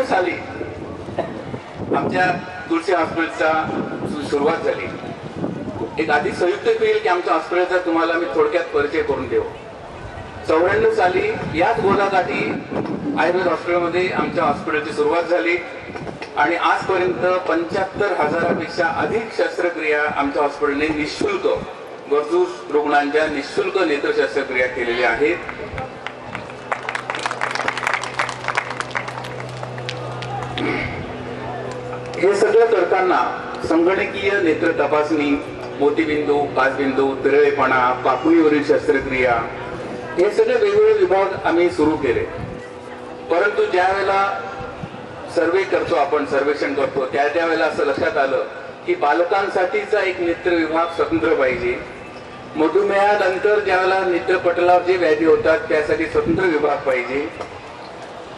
साली आमच्या तुळशी हॉस्पिटलचा सुरुवात झाली. एक आधी संयुक्त होईल की आमच्या हॉस्पिटलचा तुम्हाला मी थोडक्यात परिचय करून देऊ. 94 साली याच गोदाकाठी आयुर्वेद हॉस्पिटलमध्ये आमच्या हॉस्पिटलची सुरुवात झाली आणि आजपर्यंत 75,000पेक्षा अधिक शस्त्रक्रिया आमच्या हॉस्पिटलने निशुल्क गरजू रुग्णांच्या निशुल्क नेत्र शस्त्रक्रिया केलेल्या आहेत. हे सगळं करताना संगणकीय नेत्र तपासणी, मोतीबिंदू, काचबिंदू, तिरळेपणा, पापुळीवरील शस्त्रक्रिया हे सगळे वेगवेगळे विभाग आम्ही सुरू केले. परंतु ज्या वेळेला सर्वे करतो, आपण सर्वेक्षण करतो, त्यावेळेला असं लक्षात आलं की बालकांसाठीचा एक नेत्र विभाग स्वतंत्र पाहिजे. मधुमेहानंतर ज्यावेळेला नेत्रपटलावर जे व्याधी होतात त्यासाठी स्वतंत्र विभाग पाहिजे.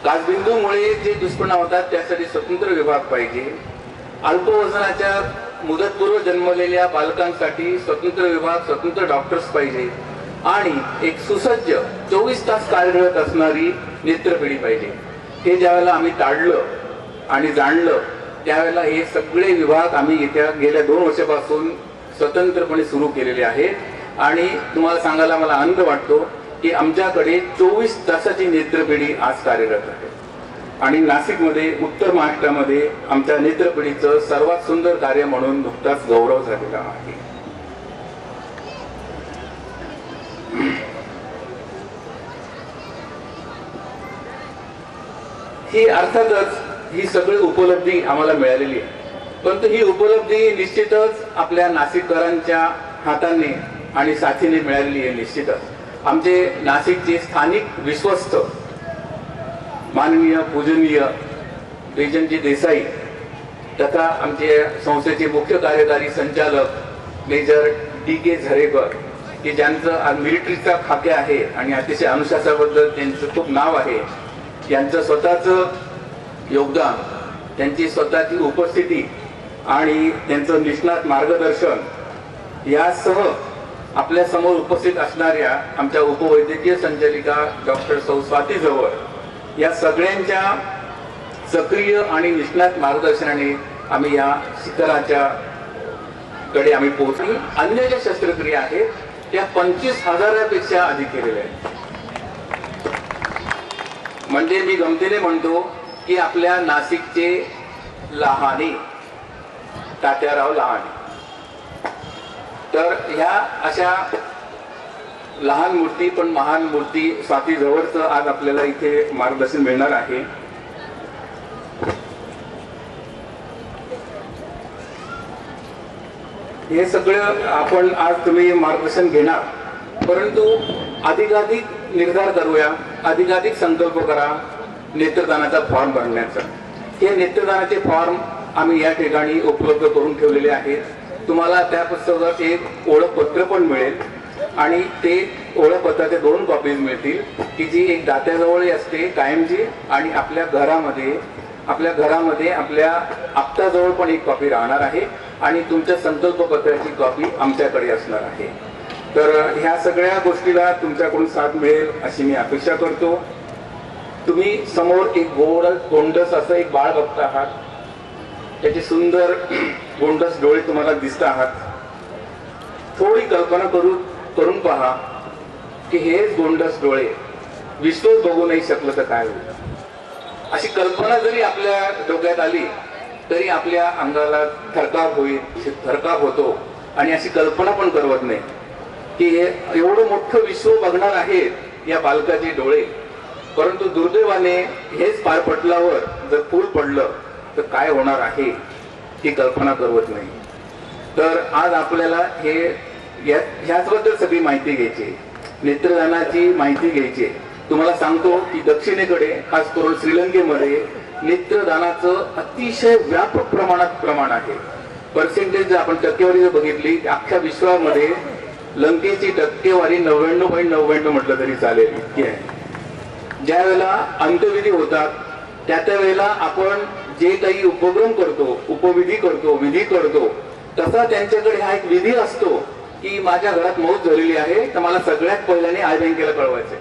काचबिंदूमुळे जे दुष्परिणाम होतात त्यासाठी स्वतंत्र विभाग पाहिजे. अल्पवजनाच्या मुदतपूर्व जन्मलेल्या बालकांसाठी स्वतंत्र विभाग, स्वतंत्र डॉक्टर्स पाहिजे आणि एक सुसज्ज 24 तास कार्यरत असणारी नेत्रपिढी पाहिजे. हे ज्यावेळेला आम्ही ताडलं आणि जाणलं त्यावेळेला हे सगळे विभाग आम्ही येत्या गेल्या 2 वर्षापासून स्वतंत्रपणे सुरू केलेले आहेत आणि तुम्हाला सांगायला मला आनंद वाटतो की आमच्याकडे 24 तासाची नेत्रपिढी आज कार्यरत आहे आणि नाशिकमध्ये, उत्तर महाराष्ट्रामध्ये आमच्या नेत्रपिढीचं सर्वात सुंदर कार्य म्हणून नुकताच गौरव झालेला आहे. ही अर्थातच ही सगळी उपलब्धी आम्हाला मिळालेली आहे, परंतु ही उपलब्धी निश्चितच आपल्या नाशिककरांच्या हाताने आणि साथीने मिळालेली आहे. निश्चितच आमचे नाशिकचे स्थानिक विश्वस्त माननीय पूजनीय रेजनजी देसाई तथा आमचे संस्थेचे मुख्य कार्यकारी संचालक मेजर DK झरेकर की ज्यांचं आज मिलिटरीचा खाते आहे आणि अतिशय अनुशासनाबद्दल त्यांचं खूप नाव आहे, यांचं स्वतःचं योगदान, त्यांची स्वतःची उपस्थिती आणि त्यांचं निष्णात मार्गदर्शन यासह आपल्या समोर उपस्थित असणाऱ्या आमच्या उपवैद्यकीय संचालिका डॉक्टर सौ स्वाती जवळ या सगळ्यांच्या सक्रिय आणि निष्णात मार्गदर्शनाने आम्ही या शिखराच्या कडे आम्ही पोहोचलो. अन्य ज्या शस्त्रक्रिया आहेत त्या 25,000पेक्षा अधिक केलेल्या आहेत. म्हणजे मी गमतीने म्हणतो की आपल्या नाशिकचे लहाने तात्याराव लहाने, तर ह्या अशा लहान मूर्ती पण महान मूर्ती स्वाती जवळचं आज आपल्याला इथे मार्गदर्शन मिळणार आहे. हे सगळं आपण आज तुम्ही मार्गदर्शन घेणार, परंतु अधिकाधिक निर्धार करूया, अधिकाधिक संकल्प करा नेत्रदानाचा फॉर्म भरण्याचा. हे नेत्रदानाचे फॉर्म आम्ही या ठिकाणी उपलब्ध करून ठेवलेले आहेत. तुम्हाला त्या पुस्तकात एक ओळखपत्र पण मिळेल आणि ते ओळखपत्राचे 2 कॉपीज मिळतील की जी एक दात्याजवळ असते कायमची आणि आपल्या घरामध्ये आपल्या आप्ताजवळ पण एक कॉपी राहणार आहे आणि तुमच्या संकल्पपत्राची कॉपी आमच्याकडे असणार आहे. तर ह्या सगळ्या गोष्टीला तुमच्याकडून साथ मिळेल अशी मी अपेक्षा करतो. तुम्ही समोर एक गोंडस असं एक बाळ बघता आहात, त्याचे सुंदर गोंडस डोळे तुम्हाला दिसत आहात. थोडी कल्पना करून पहा की हेच गोंडस डोळे विश्वच बघू नाही शकलं तर काय होईल. अशी कल्पना जरी आपल्या डोक्यात आली तरी आपल्या अंगाला थरकाप होतो आणि अशी कल्पना पण करवत नाही की एवढं मोठं विश्व बघणार आहेत या बालकाचे डोळे. परंतु दुर्दैवाने हेच पार पटलावर जर फूल पडलं तर काय होणार आहे ही कल्पना करवत नाही. तर आज आपल्याला ह्याचबद्दल सगळी माहिती घ्यायची, नेत्रदानाची माहिती घ्यायची. तुम्हाला सांगतो की दक्षिणेकडे खास करून श्रीलंकेमध्ये नेत्रदानाचं अतिशय व्यापक प्रमाण आहे. पर्सेंटेज जर आपण टक्केवारी जर बघितली अख्ख्या विश्वामध्ये लंकेची टक्केवारी 99.99 म्हटलं तरी चालेल इतकी आहे. ज्या वेळेला अंत्यविधी होतात त्या वेळेला आपण जे काही उपक्रम करतो, उपविधी करतो, विधी करतो, तसा त्यांच्याकडे हा एक विधी असतो की माझ्या घरात मौत झालेली आहे तर मला सगळ्यात पहिल्याने आय बँकेला कळवायचंय.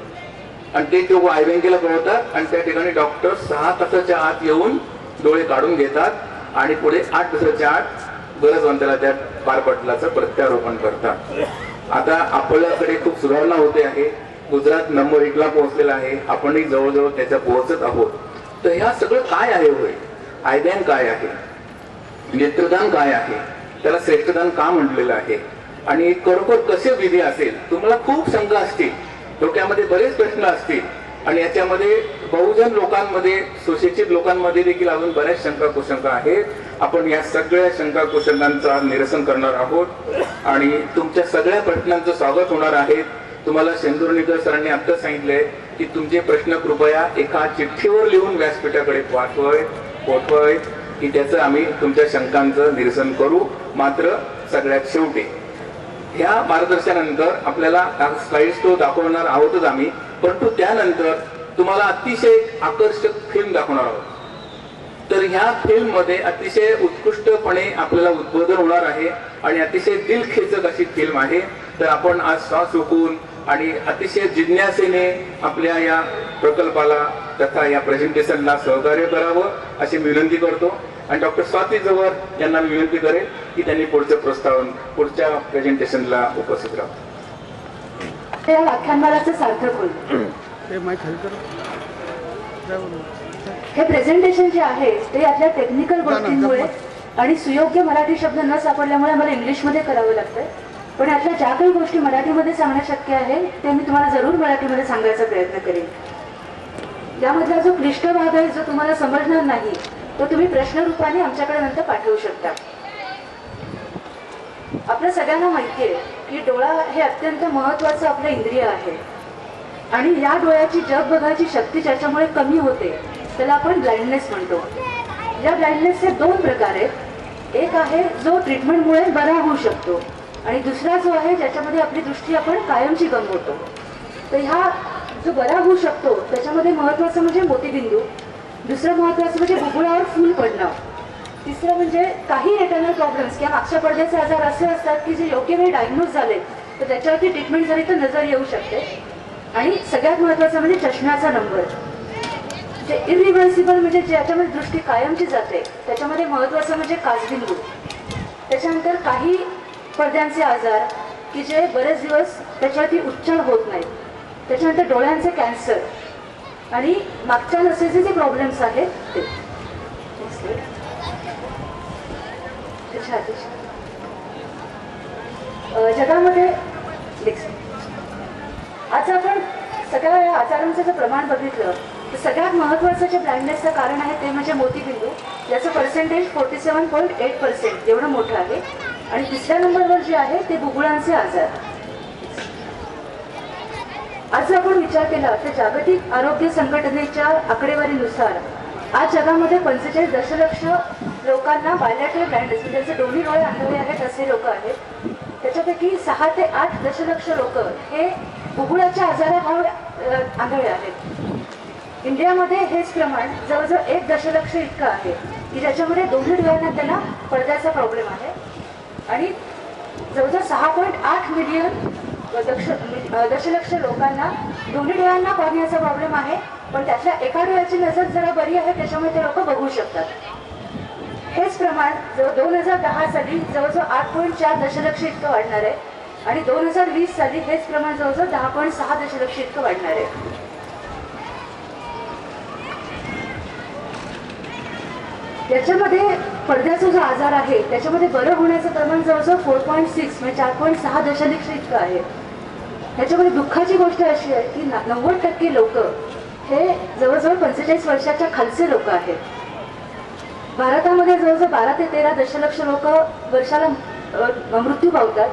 आणि ते तो आय बँकेला कळवतात आणि त्या ठिकाणी डॉक्टर 6 तासाच्या आत येऊन डोळे काढून घेतात आणि पुढे 8 दिवसाच्या आत गरजवंताला त्या पारपटलाचं प्रत्यारोपण करतात. आता आपल्याकडे खूप सुधारणा होते आहे. गुजरात नंबर 1 ला पोहोचलेला आहे. आपणही जवळजवळ त्याच्या पोहोचत आहोत. तर ह्या सगळं काय आहे होय? आयदान काय आहे, नेत्रदान काय आहे, त्याला श्रेष्ठदान का म्हटलेलं आहे आणि कर्करोग कसे विधी असेल, तुम्हाला खूप शंका असतील, डोक्यामध्ये बरेच प्रश्न असतील आणि याच्यामध्ये बहुजन लोकांमध्ये, सुशिक्षित लोकांमध्ये देखील अजून बऱ्याच शंका कुशंका आहेत. आपण या सगळ्या शंका कुशंकांचा निरसन करणार आहोत आणि तुमच्या सगळ्या प्रश्नांचं स्वागत होणार आहे. तुम्हाला शेंदुर्णीकर सरांनी आता सांगितलंय की तुमचे प्रश्न कृपया एका चिठ्ठीवर लिहून व्यासपीठाकडे पोहोचवावेत की त्याचं आम्ही तुमच्या शंकांचं निरसन करू. मात्र सगळ्यात शेवटी ह्या मार्गदर्शनानंतर आपल्याला स्लाइड्स तो दाखवणार आहोतच आम्ही, परंतु त्यानंतर तुम्हाला अतिशय आकर्षक फिल्म दाखवणार आहोत. तर ह्या फिल्म मध्ये अतिशय उत्कृष्टपणे आपल्याला उद्बोधन होणार आहे आणि अतिशय दिलखेचक अशी फिल्म आहे. तर आपण आज श्वास रोखून आणि अतिशय जिज्ञासेने आपल्या या प्रकल्पाला तथा या प्रेझेंटेशनला सहकार्य करावं अशी विनंती करतो आणि डॉक्टर स्वाती जवळ यांना मी विनंती करेन की त्यांनी पुढच्या प्रेझेंटेशनला उपस्थित राहावं. त्या व्याख्यानमालाचं सार्थक होईल. हे प्रेझेंटेशन जे आहे ते यातल्या टेक्निकल गोष्टींमुळे आणि सुयोग्य मराठी शब्द न सापडल्यामुळे मला इंग्लिशमध्ये करावं लागतंय. पण यातल्या ज्या काही गोष्टी मराठीमध्ये सांगणं शक्य आहे ते मी तुम्हाला जरूर मराठीमध्ये सांगायचा प्रयत्न करेन. यामधला जो क्लिष्ट भाग आहे जो तुम्हाला समजणार नाही तो तुम्ही प्रश्न रूपाने आमच्याकडे नंतर पाठवू शकता. आपल्या सगळ्यांना माहिती आहे की डोळा हे अत्यंत महत्वाचं आपलं इंद्रिय आहे आणि या डोळ्याची जग बघायची शक्ती ज्याच्यामुळे कमी होते त्याला आपण ब्लाइंडनेस म्हणतो. या ब्लाइंडनेसचे 2 प्रकार आहेत. एक आहे जो ट्रीटमेंटमुळे बरा होऊ शकतो आणि दुसरा जो आहे ज्याच्यामध्ये आपली दृष्टी आपण कायमची गमावतो. तर हा जो बरा होऊ शकतो त्याच्यामध्ये महत्वाचं म्हणजे मोतीबिंदू, दुसरं महत्वाचं म्हणजे बुबुळावर फूल पडणं, तिसरं म्हणजे काही रेटिनल प्रॉब्लेम्स किंवा मागच्या पडद्याचे आजार असे असतात की जे योग्य वेळी डायग्नोज झाले तर त्याच्यावरती ट्रीटमेंट झाली तर नजर येऊ शकते. आणि सगळ्यात महत्वाचं म्हणजे चष्म्याचा नंबर, जे इरिव्हर्सिबल म्हणजे ज्याच्यामध्ये दृष्टी कायमची जाते त्याच्यामध्ये महत्वाचं म्हणजे काचबिंदू. त्याच्यानंतर काही पडद्यांचे आजार की जे बरेच दिवस त्याच्यावरती उच्चार होत नाहीत, त्याच्यानंतर डोळ्यांचे कॅन्सर आणि मागच्या नसेचे जे प्रॉब्लेम्स आहेत ते. जगामध्ये आज आपण सगळ्या या आजारांचं जर प्रमाण बघितलं तर सगळ्यात महत्वाचं जे ब्लाइंडनेसचं कारण आहे ते म्हणजे मोतीबिंदू. याचं पर्सेंटेज 47.8% एवढं मोठं आहे. आणि तिसऱ्या नंबरवर जे आहे ते बुबुळांचे आजार. आज जर आपण विचार केला तर जागतिक आरोग्य संघटनेच्या आकडेवारीनुसार आज जगामध्ये 45 दशलक्ष लोकांना बायलॅटरल ब्लाइंडनेस म्हणजे ज्यांचे दोन्ही डोळे आंधळे आहेत असे लोक आहेत. त्याच्यापैकी 6 ते 8 दशलक्ष लोक हे बुबुळाच्या आजारामुळे आंधळे आहेत. इंडियामध्ये हेच प्रमाण जवळजवळ 1 दशलक्ष इतकं आहे की ज्याच्यामध्ये दोन्ही डोळ्यांना त्यांना पडद्याचा प्रॉब्लेम आहे आणि जवळजवळ 6.8 मिलियन दशलक्ष लोकांना दोन्ही डोळ्यांना कॉर्नियाचा प्रॉब्लेम आहे. पण त्यातल्या एका डोळ्याची नजर जरा बरी आहे त्याच्यामुळे ते लोक बघू शकतात. हेच प्रमाण 2010 साली जवळजवळ 8.4 दशलक्ष इतकं वाढणार आहे आणि 2020 साली हेच प्रमाण जवळजवळ 10.6 दशलक्ष इतकं वाढणार आहे. याच्यामध्ये पडद्याचा जो आजार आहे त्याच्यामध्ये बरं होण्याचं प्रमाण जवळजवळ 4.6 म्हणजे 4.6 दशलक्ष इतकं आहे. ह्याच्यामध्ये दुःखाची गोष्ट अशी आहे की 90% लोक हे जवळजवळ 45 वर्षाच्या खालचे लोक आहेत. भारतामध्ये जवळजवळ 12 ते 13 दशलक्ष लोक वर्षाला मृत्यू पावतात.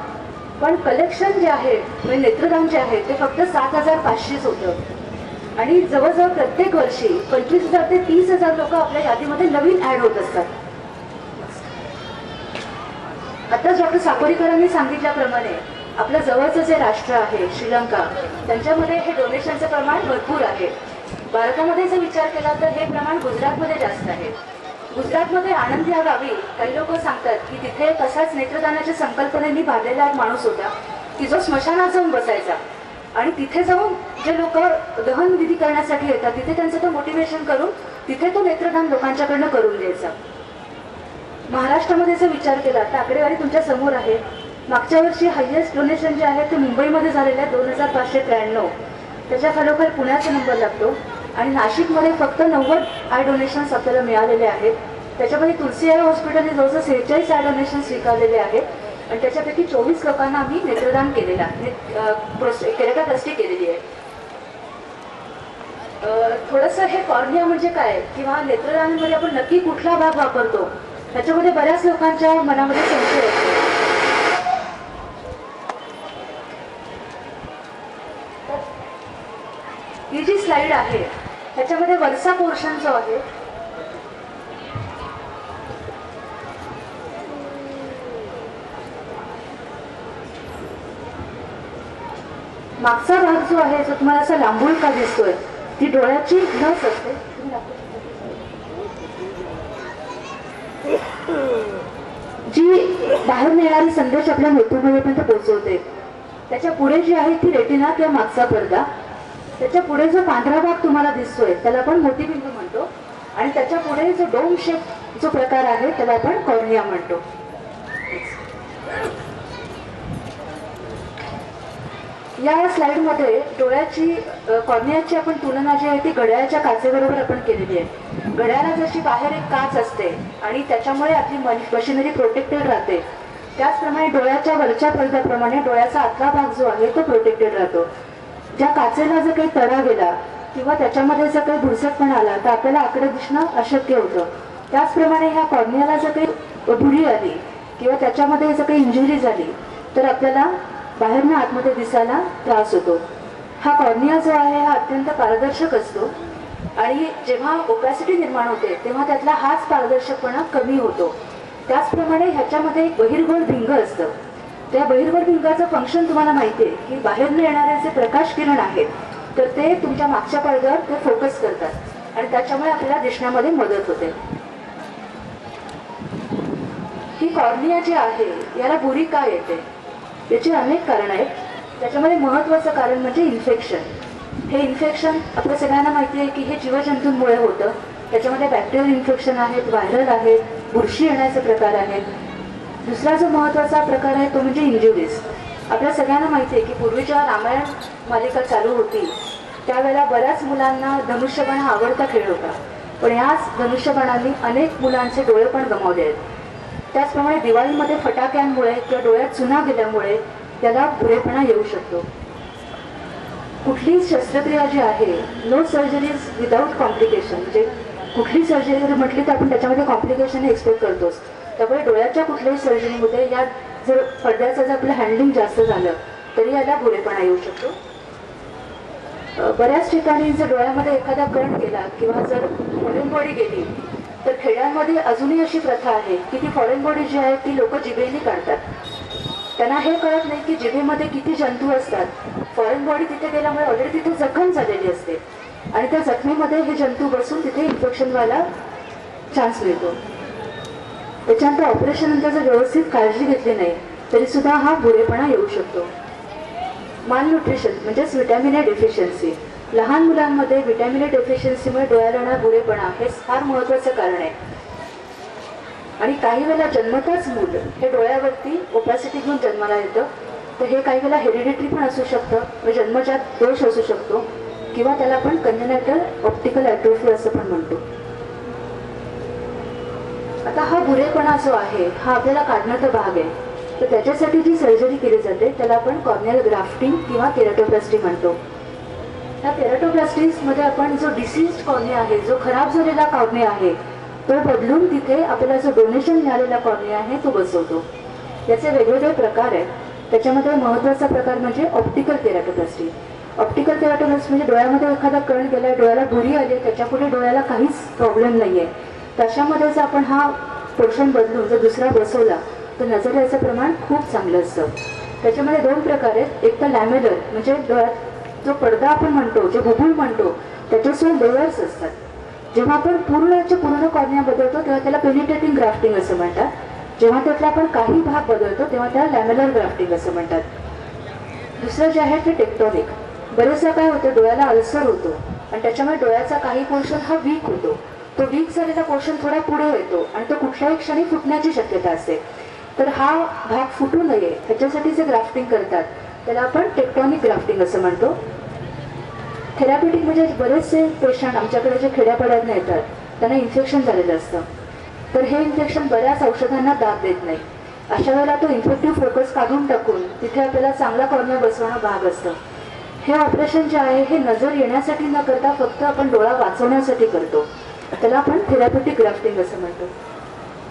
पण कलेक्शन जे आहे म्हणजे नेत्रदान जे आहे ते फक्त 7,500 होतं आणि जवळजवळ प्रत्येक वर्षी 25,000 ते 30,000 लोक आपल्या यादीमध्ये नवीन ऍड होत असतात. आताच डॉक्टर साकोरीकरांनी सांगितल्याप्रमाणे आपल्या जवळचं जे राष्ट्र आहे श्रीलंका त्यांच्यामध्ये हे डोनेशनचं प्रमाण भरपूर आहे. भारतामध्ये जर विचार केला तर हे प्रमाण गुजरातमध्ये जास्त आहे. गुजरातमध्ये आनंद या गावी काही लोक सांगतात की तिथे तसाच नेत्रदानाच्या संकल्पनेनी भागलेला एक माणूस होता की जो स्मशानात जाऊन बसायचा आणि तिथे जाऊन जे लोक दहन विधी करण्यासाठी येतात तिथे त्यांचं तो मोटिवेशन करून तिथे तो नेत्रदान लोकांच्याकडनं करून द्यायचा. महाराष्ट्रामध्ये जर विचार केला तर आकडेवारी तुमच्या समोर आहे. मागच्या वर्षी हायेस्ट डोनेशन जे आहे ते मुंबईमध्ये झालेले आहे 2593. त्याच्या खालोखाल पुण्याचा नंबर लागतो आणि नाशिकमध्ये फक्त 90 आय डोनेशन्स आपल्याला मिळालेले आहेत. त्याच्यामध्ये तुलसी आय हॉस्पिटलने जवळजवळ 46 आय डोनेशन स्वीकारलेले आहेत आणि त्याच्यापैकी 24 लोकांना आम्ही नेत्रदान केलेलं आहे, केरेटोप्लास्टी केलेली आहे. थोडंसं हे कॉर्निया म्हणजे काय किंवा नेत्रदानामध्ये आपण नक्की कुठला भाग वापरतो त्याच्यामध्ये बऱ्याच लोकांच्या मनामध्ये संशय असतो. ही जी स्लाइड आहे त्याच्यामध्ये वरचा पोर्शन जो आहे मागचा भाग जो आहे जो तुम्हाला असा लांबूळ का दिसतोय ती डोळ्याची नस असते. जी बाहेर येणारी संदेश आपल्या मेंदूपर्यंत पोहोचवते. त्याच्या पुढे जी आहे ती रेटिना किंवा मागचा पडदा. त्याच्या पुढे जो पांढरा भाग तुम्हाला दिसतोय त्याला आपण मोतीबिंदू म्हणतो आणि त्याच्या पुढे जो डोम शेप जो प्रकार आहे त्याला आपण कॉर्निया म्हणतो. या स्लाइडमध्ये डोळ्याची कॉर्नियाची आपण तुलना जी आहे ती घड्याळाच्या काचेबरोबर आपण केलेली आहे. घड्याळाला जशी बाहेर एक काच असते आणि त्याच्यामुळे आपली मशिनरी प्रोटेक्टेड राहते त्याचप्रमाणे डोळ्याच्या वरच्या पडद्याप्रमाणे डोळ्याचा आतला भाग जो आहे तो प्रोटेक्टेड राहतो. ज्या काचेला जर काही तडा गेला किंवा त्याच्यामध्ये जर काही भुरसटपणा आला तर आपल्याला आकडे दिसणं अशक्य होतं. त्याचप्रमाणे ह्या कॉर्नियाला जर काही भुरी आली किंवा त्याच्यामध्ये जर काही इंजुरी झाली तर आपल्याला बाहेरनं आतमध्ये दिसायला त्रास होतो. हा कॉर्निया जो आहे हा अत्यंत पारदर्शक असतो आणि जेव्हा ओपॅसिटी निर्माण होते तेव्हा त्यातला हाच पारदर्शकपणा कमी होतो. त्याचप्रमाणे ह्याच्यामध्ये एक बहिर्गोल भिंग असतं. त्या बहिर्गोल भिंगाचं फंक्शन तुम्हाला माहिती आहे की बाहेरनं येणारे जे प्रकाश किरण आहेत तर ते तुमच्या मागच्या पडद्यावर ते फोकस करतात आणि त्याच्यामुळे आपल्याला दिसण्यामध्ये मदत होते. ही कॉर्निया जी आहे याला भुरी का येते याची अनेक कारण आहेत. त्याच्यामध्ये महत्त्वाचं कारण म्हणजे इन्फेक्शन. हे इन्फेक्शन आपल्या सगळ्यांना माहिती आहे की हे जीवजंतूंमुळे होतं. त्याच्यामध्ये बॅक्टेरियल इन्फेक्शन आहेत, व्हायरल आहेत, बुरशी येण्याचे प्रकार आहेत. दुसरा जो महत्त्वाचा प्रकार आहे तो म्हणजे इंजुरीज. आपल्या सगळ्यांना माहिती आहे की पूर्वी जेव्हा रामायण मालिका चालू होती त्यावेळेला बऱ्याच मुलांना धनुष्यबाण हा आवडता खेळ होता पण याच धनुष्यबाणांनी अनेक मुलांचे डोळे पण गमावले आहेत. त्याचप्रमाणे दिवाळीमध्ये फटाक्यांमुळे किंवा डोळ्यात चुना गेल्यामुळे त्याला भुरेपणा येऊ शकतो. कुठलीही शस्त्रक्रिया जी आहे नो सर्जरीज विदाऊट कॉम्प्लिकेशन म्हणजे कुठली सर्जरी जर म्हटली तर आपण त्याच्यामध्ये कॉम्प्लिकेशन एक्सपेक्ट करतोच. त्यामुळे डोळ्याच्या कुठल्याही सर्जरीमध्ये या जर पडद्याचं जर आपलं हँडलिंग जास्त झालं तरी याला भुरेपणा येऊ शकतो. बऱ्याच ठिकाणी जर डोळ्यामध्ये एखादा कण गेला किंवा जर फॉरेन बॉडी गेली तर खेड्यांमध्ये अजूनही अशी प्रथा आहे की ती फॉरेन बॉडी जी आहे ती लोक जिभेने काढतात. त्यांना हे कळत नाही की जिभेमध्ये किती जंतू असतात. फॉरेन बॉडी तिथे गेल्यामुळे ऑलरेडी तिथे जखम झालेली असते आणि त्या जखमेमध्ये हे जंतू बसून तिथे इन्फेक्शन व्हायला चान्स मिळतो. त्याच्यानंतर ऑपरेशन नंतर जर व्यवस्थित काळजी घेतली नाही तरी सुद्धा हा भुरेपणा येऊ शकतो. मालन्यूट्रिशन म्हणजेच व्हिटॅमिन ए डेफिशियन्सी. लहान मुलांमध्ये व्हिटॅमिन ए डेफिशियन्सीमुळे डोळ्याला येणारा भुरेपणा हे फार महत्त्वाचं कारण आहे. आणि काही वेळेला जन्मताच मूल हे डोळ्यावरती ओपॅसिटी घेऊन जन्माला येतं तर हे काही वेळेला हेरिडिटरी पण असू शकतं म्हणजे जन्मजात दोष असू शकतो किंवा त्याला आपण कंजेनायटल ऑप्टिकल ॲट्रोफी असं पण म्हणतो. आता हा भुरेपणा जो आहे हा आपल्याला काढण्याचा भाग आहे तर त्याच्यासाठी जी सर्जरी केली जाते त्याला आपण कॉर्नियल ग्राफ्टिंग किंवा केराटोप्लास्टी म्हणतो. या केराटोप्लास्टीमध्ये आपण जो डिसीज्ड कॉर्निया आहे जो खराब झालेला कॉर्निया आहे तो बदलून तिथे आपल्याला जो डोनेशन मिळालेला कॉर्निया आहे तो बसवतो. याचे वेगवेगळे प्रकार आहेत. त्याच्यामध्ये महत्त्वाचा प्रकार म्हणजे ऑप्टिकल केराटोप्लास्टी. ऑप्टिकल केराटोप्लास्टी म्हणजे डोळ्यामध्ये एखादा कण गेला, डोळ्याला भुरी आली, त्याच्यापुढे डोळ्याला काहीच प्रॉब्लेम नाही आहे, तशामध्ये जर आपण हा पोर्शन बदलून जर दुसरा बसवला तर नजर याचं प्रमाण खूप चांगलं असतं. त्याच्यामध्ये दोन प्रकार आहेत. एक तर लॅमेलर म्हणजे डोळ्यात जो पडदा आपण म्हणतो जे बुबुळ म्हणतो त्याच्यासोबत लेयर्स असतात. जेव्हा आपण पूर्ण कॉर्निया बदलतो तेव्हा त्याला पेनिट्रेटिंग ग्राफ्टिंग असं म्हणतात. जेव्हा त्यातला आपण काही भाग बदलतो तेव्हा त्याला लॅमेलर ग्राफ्टिंग असं म्हणतात. दुसरं जे आहे ते टेक्टॉनिक. बरेचदा काय होतं, डोळ्याला अल्सर होतो आणि त्याच्यामुळे डोळ्याचा काही पोर्शन हा वीक होतो. तो वीक झालेला पोर्शन थोडा पुढे येतो आणि तो कुठल्याही क्षणी फुटण्याची शक्यता असते. तर हा भाग फुटू नये ह्याच्यासाठी जे ग्राफ्टिंग करतात त्याला आपण टेक्टॉनिक ग्राफ्टिंग असं म्हणतो. थेरापिटिक म्हणजे बरेचसे पेशंट आमच्याकडे जे खेड्यापाड्यातनं येतात त्यांना इन्फेक्शन झालेलं असतं. तर हे इन्फेक्शन बऱ्याच औषधांना दाद देत नाही. अशा वेळेला तो इन्फेक्टिव्ह फोकस काढून टाकून तिथे आपल्याला चांगला कॉर्निया बसवणं भाग असतं. हे ऑपरेशन जे आहे हे नजर येण्यासाठी न करता फक्त आपण डोळा वाचवण्यासाठी करतो. त्याला आपण थेरापिटिक ग्राफ्टिंग असं म्हणतो.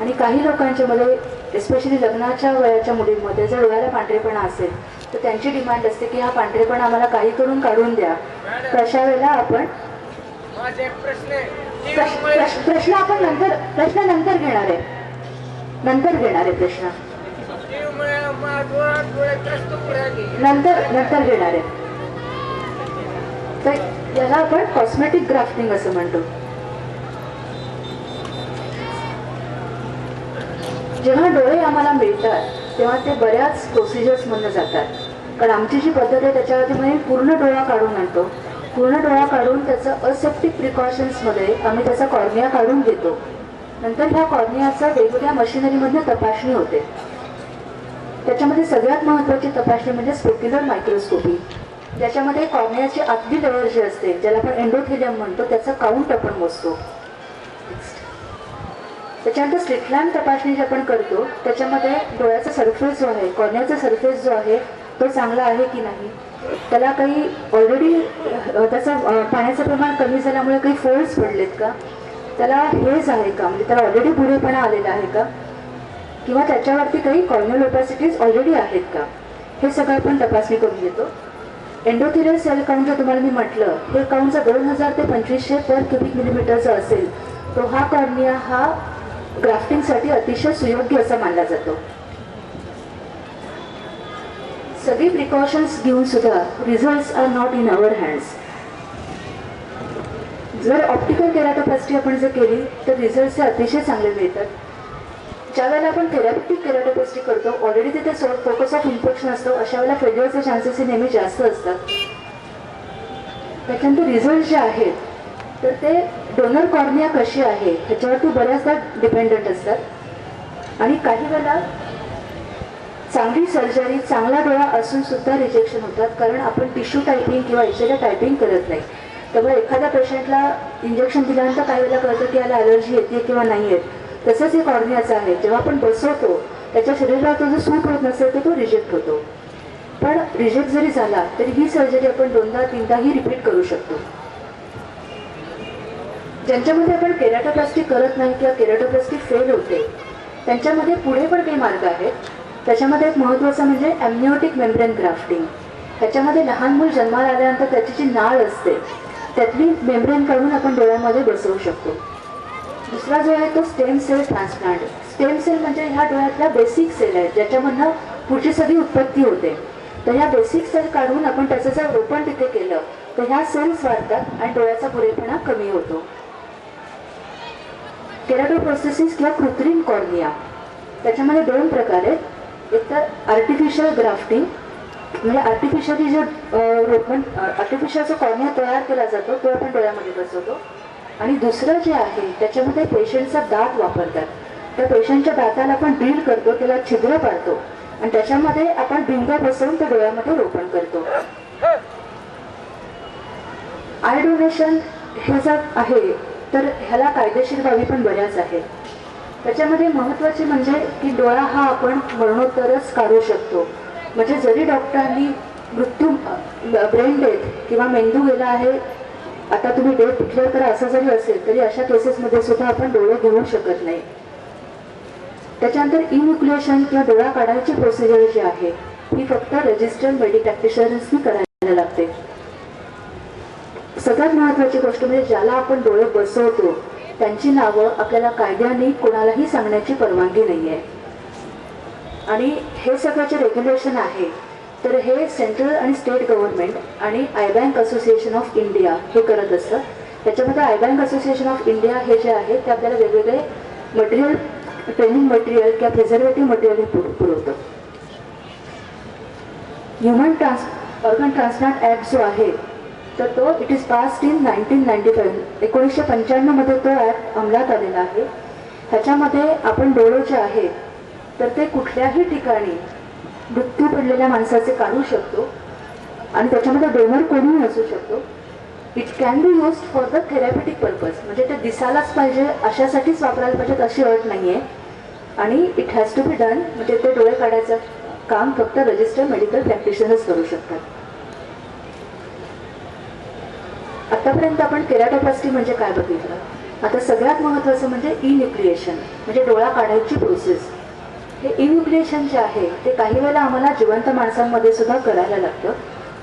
आणि काही लोकांच्या मध्ये एस्पेशली लग्नाच्या वयाच्या मुलींमध्ये जर डोळ्याला पांढरेपणा असेल तर त्यांची डिमांड असते की हा पांढरेपणा आम्हाला काही करून काढून द्या. तर अशा वेळेला आपण प्रश्न आपण नंतर घेणार आहे. प्रश्न नंतर घेणार आहे. तर याला आपण कॉस्मेटिक ग्राफ्टिंग असं म्हणतो. जेव्हा डोळे आम्हाला मिळतात तेव्हा ते बऱ्याच प्रोसिजर्स मधनं जातात. कारण आमची जी पद्धत आहे त्याच्यावरती म्हणजे पूर्ण डोळा काढून आणतो. पूर्ण डोळा काढून त्याचं असेप्टिक प्रिकॉशन्समध्ये आम्ही त्याचा कॉर्निया काढून घेतो. नंतर ह्या कॉर्नियाचा वेगवेगळ्या मशिनरीमधनं तपासणी होते. त्याच्यामध्ये सगळ्यात महत्त्वाची तपासणी म्हणजे स्पेक्युलर मायक्रोस्कोपी, ज्याच्यामध्ये कॉर्नियाची आतली लेअर जी असते ज्याला आपण एंडोथेलियम म्हणतो त्याचा काउंट आपण मोजतो. त्याच्यानंतर स्लिट लॅम्प तपासणी जी आपण करतो त्याच्यामध्ये डोळ्याचा सरफेस जो आहे, कॉर्नियाचा सरफेस जो आहे तो चांगला आहे की नाही, त्याला काही ऑलरेडी त्याचं पाण्याचं प्रमाण कमी झाल्यामुळे काही फोल्ड्स पडलेत का, त्याला हेज आहे का, म्हणजे त्याला ऑलरेडी बुरेपणा आलेला आहे का, किंवा त्याच्यावरती काही कॉर्नियल ओपॅसिटीज ऑलरेडी आहेत का, हे सगळं आपण तपासणी करून घेतो. एंडोथेलियल सेल काउंट जर तुम्हाला मी म्हटलं, हे काउंट जर 2000 ते 2500 पर क्युबिक मिलीमीटरचा असेल तो हा कॉर्निया हा ग्राफ्टिंगसाठी अतिशय सुयोग्य असा मानला जातो. सगळी प्रिकॉशन्स घेऊन सुद्धा results are not in our hands. जर ऑप्टिकल केराटोप्लास्टी आपण जर केली तर रिझल्ट्स हे अतिशय चांगले मिळतात. ज्या वेळेला आपण थेरापिटिक केराटोप्लास्टी करतो ऑलरेडी तिथे फोकस ऑफ इन्फेक्शन असतो, अशा वेळेला फेल्युअरचे चान्सेस हे नेहमी जास्त असतात. त्याच्यानंतर रिझल्ट जे आहेत तर ते डोनर कॉर्निया कशी आहे ह्याच्यावरती बऱ्याचदा डिपेंडंट असतात. आणि काही वेळेला चांगली सर्जरी, चांगला डोळा असून सुद्धा रिजेक्शन होतात, कारण आपण टिश्यू टायपिंग किंवा एचएलए टायपिंग करत नाही. त्यामुळे एखाद्या पेशंटला इंजेक्शन दिल्यानंतर काही वेळेला कळतं की याला ॲलर्जी येते किंवा नाही येत. तसंच हे कॉर्नियाचं आहे, जेव्हा आपण बसवतो त्याच्या शरीराला तो जो सूट होत नसेल तर तो रिजेक्ट होतो. पण रिजेक्ट जरी झाला तरी ही सर्जरी आपण 2दा-3दाही रिपीट करू शकतो. ज्यांच्यामध्ये आपण केराटोप्लास्टी करत नाही किंवा केराटोप्लास्टी फेल होते त्यांच्यामध्ये पुढे पण काही मार्ग आहेत. त्याच्यामध्ये एक महत्त्वाचं म्हणजे ॲम्निओटिक मेम्ब्रेन ग्राफ्टिंग. त्याच्यामध्ये लहान मूल जन्माला आल्यानंतर त्याची जी नाळ असते त्यातली मेम्ब्रेन काढून आपण डोळ्यामध्ये बसवू शकतो. दुसरा जो आहे तो stem cell transplant. Stem cell म्हणजे ह्या डोळ्यातल्या बेसिक सेल आहेत ज्याच्यामधनं पुढची सगळी उत्पत्ती होते. तर ह्या बेसिक सेल काढून आपण त्याचं जर रोपण तिथे केलं तर ह्या सेल्स वाढतात आणि डोळ्याचा बुरेपणा कमी होतो. केराटोप्रोस्थेसिस किंवा कृत्रिम कॉर्निया त्याच्यामध्ये 2 प्रकार आहेत. एक तर आर्टिफिशियल ग्राफ्टिंग म्हणजे आर्टिफिशियली जो रोपण आर्टिफिशियलचा कॉर्निया तयार केला जातो तो आपण डोळ्यामध्ये बसवतो. आणि दुसरं जे आहे त्याच्यामध्ये पेशंटचा दात वापरतात. त्या पेशंटच्या दाताला आपण ड्रिल करतो, त्याला छिद्र पाडतो आणि त्याच्यामध्ये आपण भिंग बसवून त्या डोळ्यामध्ये रोपण करतो. आय डोनेशन हे जर आहे तर ह्याला कायदेशीर बाबी पण बऱ्याच आहेत. त्याच्यामध्ये महत्त्वाचे म्हणजे की डोळा हा आपण मरणोत्तरच काढू शकतो. म्हणजे जरी डॉक्टरांनी मृत्यू, ब्रेन डेथ किंवा मेंदू गेला आहे, आता तुम्ही डेट डिक्लेअर करा असं जरी असेल तरी अशा केसेसमध्ये सुद्धा आपण डोळे घेऊ शकत नाही. त्याच्यानंतर इन्युक्युलेशन किंवा डोळा काढायची प्रोसिजर जी आहे ही फक्त रजिस्टर्ड मेडिकल प्रॅक्टिशनर्सनी करायला लागते. सगळ्यात महत्त्वाची गोष्ट म्हणजे ज्याला आपण डोळे बसवतो त्यांची नावं आपल्याला कायद्याने कोणालाही सांगण्याची परवानगी नाही आहे. आणि हे सगळं जे रेग्युलेशन आहे तर हे सेंट्रल आणि स्टेट गव्हर्नमेंट आणि I bank association of India हे करत असतं. त्याच्यामध्ये I bank association of India हे जे आहे ते आपल्याला वेगवेगळे मटेरियल, ट्रेनिंग मटेरियल किंवा प्रिझर्वेटिव्ह मटेरियल हे पुरवतं. ऑर्गन ट्रान्सप्लांट ॲक्ट जो आहे तर तो इट इज पास्ड इन 1995. 1995मध्ये तो ॲक्ट अंमलात आलेला आहे. ह्याच्यामध्ये आपण डोळे जे आहेत तर ते कुठल्याही ठिकाणी मृत्यू पडलेल्या माणसाचे काढू शकतो आणि त्याच्यामध्ये डोनर कोणीही असू शकतो. It can be used for the therapeutic purpose, म्हणजे ते दिसायलाच पाहिजे अशासाठीच वापरायला पाहिजेत अशी अट नाही आहे. आणि it has to be done, म्हणजे ते डोळे काढायचं काम फक्त रजिस्टर्ड मेडिकल प्रॅक्टिशनर्स करू शकतात. आतापर्यंत आपण केराटोप्लास्टी म्हणजे काय बघितलं. आता सगळ्यात महत्त्वाचं म्हणजे इन्युक्लिएशन, म्हणजे डोळा काढायची प्रोसेस. हे इन्युक्लिएशन जे आहे ते काही वेळेला आम्हाला जिवंत माणसांमध्ये सुद्धा करायला लागतं.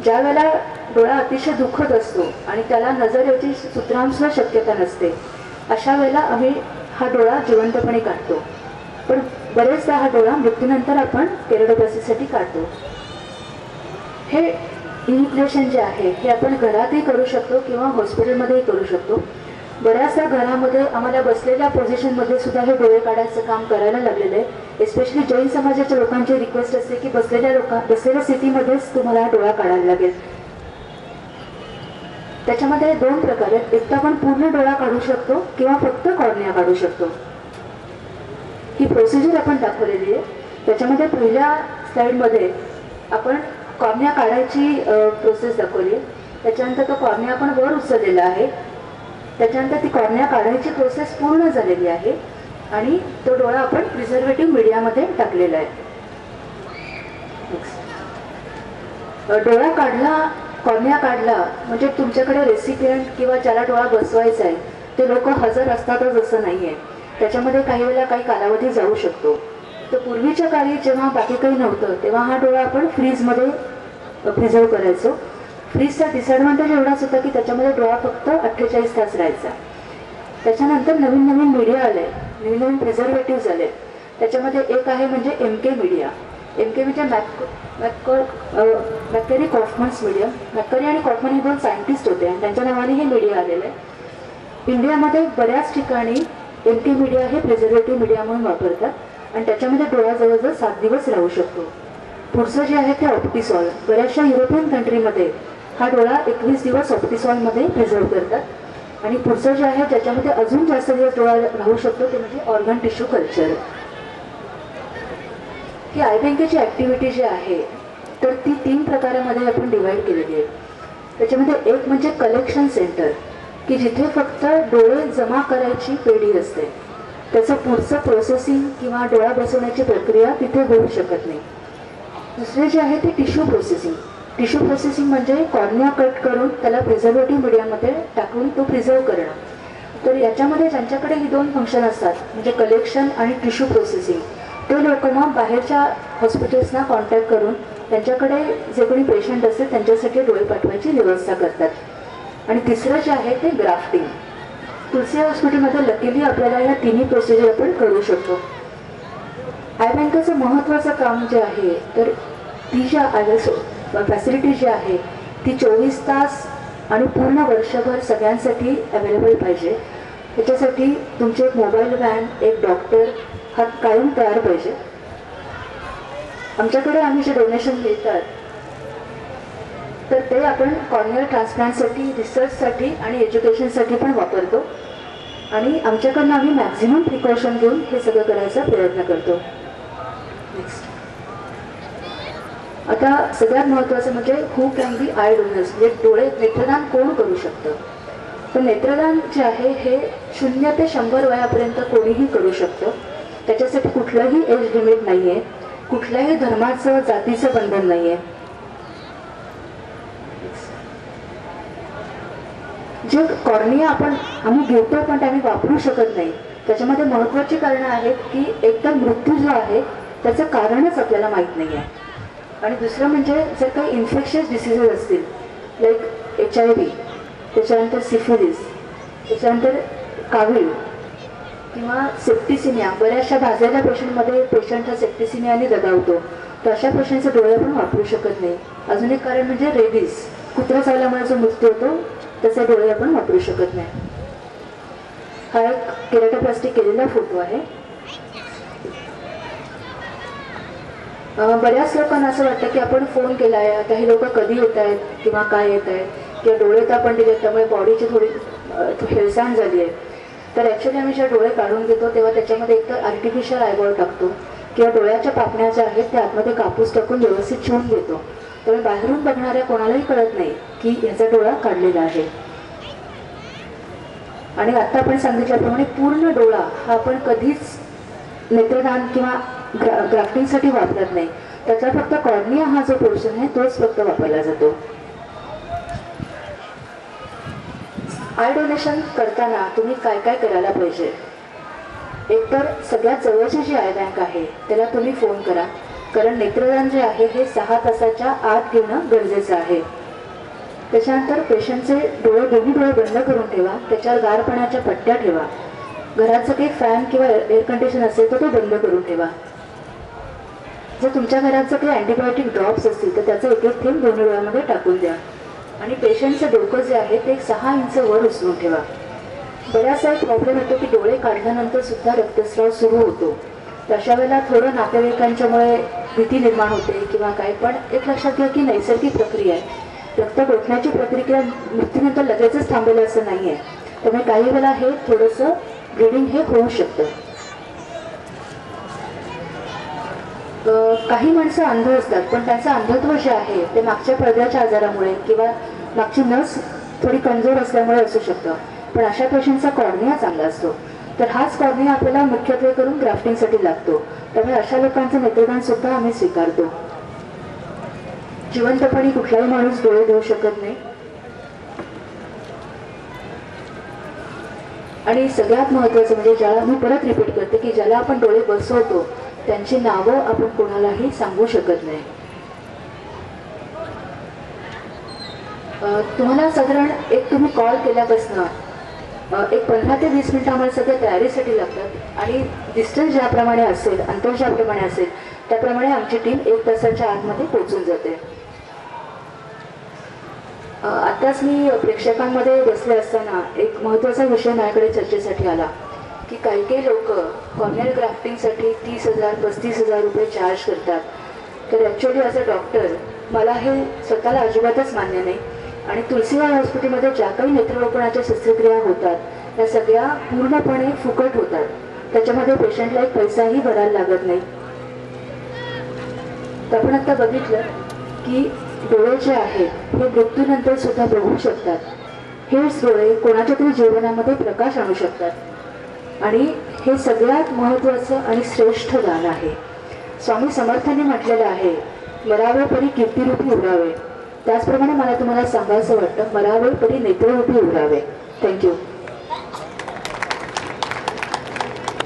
ज्या वेळेला डोळा अतिशय दुखत असतो आणि त्याला नजर याची सुद्धा शक्यता नसते, अशा वेळेला आम्ही हा डोळा जिवंतपणे काढतो. पण बरेचदा हा डोळा मृत्यूनंतर आपण केराटोप्लास्टीसाठी काढतो. हे इन्युक्लिएशन जे आहे हे आपण घरातही करू शकतो किंवा हॉस्पिटलमध्येही करू शकतो. बऱ्याचदा घरामध्ये आम्हाला बसलेल्या पोझिशनमध्ये सुद्धा हे डोळे काढायचं काम करायला लागलेलं आहे. एस्पेशली जैन समाजाच्या लोकांची रिक्वेस्ट असते की बसलेल्या स्थितीमध्येच तुम्हाला हा डोळा काढायला लागेल. त्याच्यामध्ये 2 प्रकार आहेत. एक तर आपण पूर्ण डोळा काढू शकतो किंवा फक्त कॉर्निया काढू शकतो. ही प्रोसिजर आपण दाखवलेली आहे. त्याच्यामध्ये पहिल्या स्लाइडमध्ये आपण कॉर्निया काढायची प्रोसेस दाखवली आहे. त्याच्यानंतर तो कॉर्निया आपण वर उचललेला आहे. त्याच्यानंतर ती कॉर्निया काढायची प्रोसेस पूर्ण झालेली आहे आणि तो डोळा आपण प्रिझर्वेटिव्ह मीडियामध्ये टाकलेला आहे. डोळा काढला, कॉर्निया काढला म्हणजे तुमच्याकडे रेसिपियंट किंवा ज्याला डोळा बसवायचा आहे ते लोक हजर असतातच असं नाही आहे. त्याच्यामध्ये काही वेळेला काही कालावधी जाऊ शकतो. तर पूर्वीच्या काळी जेव्हा बाकी काही नव्हतं तेव्हा हा डोळा आपण फ्रीजमध्ये प्रिझर्व करायचो. फ्रीजचा डिसएडव्हान्टेज एवढाच होता की त्याच्यामध्ये डोळा फक्त 48 तास राहायचा. त्याच्यानंतर नवीन नवीन मीडिया आले, नवीन नवीन प्रिझर्वेटिव्ह झाले. त्याच्यामध्ये एक आहे म्हणजे MK मीडिया. MK म्हणजे मॅककरी कॉफमन्स मीडिया. मॅककरी आणि कॉफमन हे 2 सायंटिस्ट होते आणि त्यांच्या नावाने हे मीडिया आलेलं आहे. इंडियामध्ये बऱ्याच ठिकाणी MK मीडिया हे प्रिझर्वेटिव्ह मीडिया म्हणून वापरतात आणि त्याच्यामध्ये डोळा जवळजवळ 7 दिवस राहू शकतो. पुढचं जे आहे ते ऑप्टिसॉल. बऱ्याचशा युरोपियन कंट्रीमध्ये हा डोळा 21 दिवस ऑप्टिसॉलमध्ये प्रिझर्व करतात. आणि पुढचं जे आहे ज्याच्यामध्ये अजून जास्त दिवस डोळा राहू शकतो ते म्हणजे organ tissue culture. He I बँकेची ॲक्टिव्हिटी जी आहे तर ती 3 प्रकारामध्ये आपण डिवाइड केलेली आहे. त्याच्यामध्ये एक म्हणजे कलेक्शन सेंटर, की जिथे फक्त डोळे जमा करायची पेढी असते. त्याचं पुढचं प्रोसेसिंग किंवा डोळा बसवण्याची प्रक्रिया तिथे होऊ शकत नाही. दुसरे जे आहे ते टिश्यू प्रोसेसिंग. टिश्यू प्रोसेसिंग म्हणजे कॉर्निया कट करून त्याला प्रिझर्वेटिव्ह मीडियामध्ये टाकून तो प्रिझर्व करणं. तर याच्यामध्ये ज्यांच्याकडे ही 2 फंक्शन असतात म्हणजे कलेक्शन आणि टिश्यू प्रोसेसिंग, ते लोक मग बाहेरच्या हॉस्पिटल्सना कॉन्टॅक्ट करून त्यांच्याकडे जे कोणी पेशंट असतील त्यांच्यासाठी डोळे पाठवायची व्यवस्था करतात. आणि तिसरं जे आहे ते ग्राफ्टिंग. तुलसी हॉस्पिटलमध्ये लकीली आपल्याला या 3 प्रोसिजर आपण करू शकतो. आय बँकेचं महत्त्वाचं काम जे आहे तर ती ज्या फॅसिलिटी जी आहे ती 24 तास आणि पूर्ण वर्षभर सगळ्यांसाठी अवेलेबल पाहिजे. त्याच्यासाठी तुमचे एक मोबाईल व्हॅन, एक डॉक्टर हा कायम तयार पाहिजे. आमच्याकडे आम्ही जे डोनेशन मिळतात तर ते आपण कॉर्नियल ट्रान्सप्लांटसाठी, रिसर्चसाठी आणि एज्युकेशनसाठी पण वापरतो. आणि आमच्याकडनं आम्ही मॅक्झिमम प्रिकॉशन घेऊन हे सगळं करायचा प्रयत्न करतो. नेक्स्ट. आता सगळ्यात महत्त्वाचं म्हणजे who can be eye donors, म्हणजे डोळे नेत्रदान कोण करू शकतं. तर नेत्रदान जे आहे हे 0 ते 100 वयापर्यंत कोणीही करू शकतं. त्याच्यासाठी कुठलंही एज लिमिट नाही आहे, कुठल्याही धर्माचं जातीचं बंधन नाही आहे. जे कॉर्निया आम्ही घेतो पण ते आम्ही वापरू शकत नाही. त्याच्यामध्ये महत्त्वाची कारणं आहेत की एकदम मृत्यू जो आहे त्याचं कारणच आपल्याला माहीत नाही आहे. आणि दुसरं म्हणजे जर काही इन्फेक्शियस डिसीजेस असतील लाईक HIV, त्याच्यानंतर सिफिलिस, त्याच्यानंतर कावीळ किंवा सेप्टिसिमिया. बऱ्याचशा भाजलेल्या पेशंटमध्ये पेशंट हा सेप्टिसिमियाने दगावतो, तर अशा पेशंटचे डोळे आपण वापरू शकत नाही. अजून एक कारण म्हणजे रेबीज, कुत्रा चावल्यामुळे जो मृत्यू होतो त्याचे डोळे आपण वापरू शकत नाही. हा एक केराटोप्लास्टी केलेला फोटो आहे. बऱ्याच लोकांना असं वाटतं की आपण फोन केला आहे, आता हे लोक कधी येत आहेत किंवा काय येत आहेत, किंवा डोळे तर आपण दिलेत त्यामुळे बॉडीची थोडी हेळसांड झाली आहे. तर ॲक्च्युली आम्ही जेव्हा डोळे काढून घेतो तेव्हा त्याच्यामध्ये एक तर आर्टिफिशियल आयबॉल टाकतो किंवा डोळ्याच्या पापण्या ज्या आहेत त्या आतमध्ये कापूस टाकून व्यवस्थित शिवून घेतो. त्यामुळे बाहेरून बघणाऱ्या कोणालाही कळत नाही की ह्याचा डोळा काढलेला आहे. आणि आत्ता आपण सांगितल्याप्रमाणे पूर्ण डोळा हा आपण कधीच नेत्रदान किंवा ग्राफ्टिंगसाठी वापरत नाही. त्याचा फक्त कॉर्निया हा जो पोर्शन आहे तोच फक्त वापरला जातो. आय डोनेशन करताना तुम्ही काय काय करायला पाहिजे? एकतर सगळ्यात जवळची जी आय बँक आहे त्याला तुम्ही फोन करा, कारण नेत्रदान जे आहे हे 6 तासाच्या आत घेणं गरजेचं आहे. त्याच्यानंतर पेशंटचे दोन्ही डोळे बंद करून ठेवा, त्याच्यावर गार पाण्याच्या पट्ट्या ठेवा. घराचं काही फॅन किंवा एअर कंडिशन असेल तर तो बंद करून ठेवा. जर तुमच्या घरात जर काही अँटीबायोटिक ड्रॉप्स असतील तर त्याचं एक एक थेंब दोन्ही डोळ्यामध्ये टाकून द्या. आणि पेशंटचं डोकं जे आहे ते 6 इंच वर उचलून ठेवा. बऱ्याचसा एक प्रॉब्लेम येतो की डोळे काढल्यानंतर सुद्धा रक्तस्राव सुरू होतो. तर अशा वेळेला थोडं नातेवाईकांच्यामुळे भीती निर्माण होते किंवा काय, पण एक लक्षात घ्या की नैसर्गिक प्रक्रिया आहे. रक्त गोठण्याची प्रक्रिया मृत्यूनंतर लगेचच थांबेल असं नाही आहे. त्यामुळे काही वेळेला हे थोडंसं ब्लिडिंग हे होऊ शकतं. काही माणसं अंध असतात, पण त्यांचं अंधत्व जे आहे ते मागच्या पडद्याच्या आजारामुळे किंवा मागची नस थोडी कमजोर असल्यामुळे असू शकतं. पण अशा पेशंटचा कॉर्निया चांगला असतो. तर हाच कॉर्निया आपल्याला मुख्यत्वे करून ग्राफ्टिंगसाठी लागतो. त्यामुळे अशा लोकांचं नेत्रदान सुद्धा आम्ही स्वीकारतो. जिवंतपणी कुठलाही माणूस डोळे देऊ शकत नाही. आणि सगळ्यात महत्त्वाचं म्हणजे ज्याला मी परत रिपीट करते की ज्याला आपण डोळे बसवतो त्यांची नावं आपण कोणालाही सांगू शकत नाही. तुम्हाला साधारण एक तुम्ही कॉल केल्यापासून एक 15 ते 20 मिनिटं आम्हाला सगळ्या तयारीसाठी लागतात. आणि डिस्टन्स ज्याप्रमाणे असेल, अंतर ज्याप्रमाणे असेल त्याप्रमाणे आमची टीम 1 तासाच्या आतमध्ये पोहोचून जाते. आत्ताच मी प्रेक्षकांमध्ये बसले असताना एक महत्त्वाचा विषय माझ्याकडे चर्चेसाठी आला की काही लोक कॉर्नियल ग्राफ्टिंगसाठी 30,000 35,000 रुपये चार्ज करतात. तर ॲक्च्युली ॲज अ डॉक्टर मला हे स्वतःला अजिबातच मान्य नाही. आणि तुलसीबाई हॉस्पिटलमध्ये ज्या काही नेत्ररोपणाच्या शस्त्रक्रिया होतात त्या सगळ्या पूर्णपणे फुकट होतात. त्याच्यामध्ये पेशंटला एक पैसाही भरायला लागत नाही. तर आपण आता बघितलं की डोळे जे आहेत हे मृत्यूनंतर सुद्धा बघू शकतात. हेच डोळे कोणाच्या तरी जीवनामध्ये प्रकाश आणू शकतात. आणि हे सगळ्यात महत्त्वाचं आणि श्रेष्ठ दान आहे. स्वामी समर्थांनी म्हटलेलं आहे, मरावे परी कीर्तिरूपी उरावे. त्याचप्रमाणे मला तुम्हाला सांगायचं वाटतं, मरावे परी नेत्ररूपी उरावे. थँक्यू.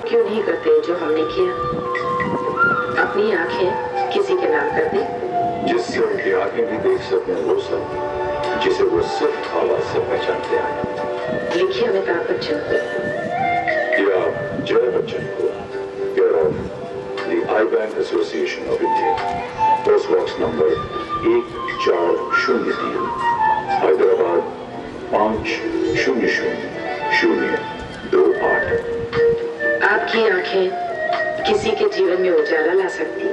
क्यों नहीं करते जो हमने किया? अपनी आंखें किसी के नाम कर दी, जिससे उनकी आंखें भी देख सकें वो सब, जिसे वो सिर्फ आवाज से पहचानते हैं. लिखिए अमिताभ बच्चन को या जय बच्चन को, care of the I bank association of India, post box number 1403, Hyderabad 500028. आपकी आंखें किसी के जीवन में उजाला ला सकती.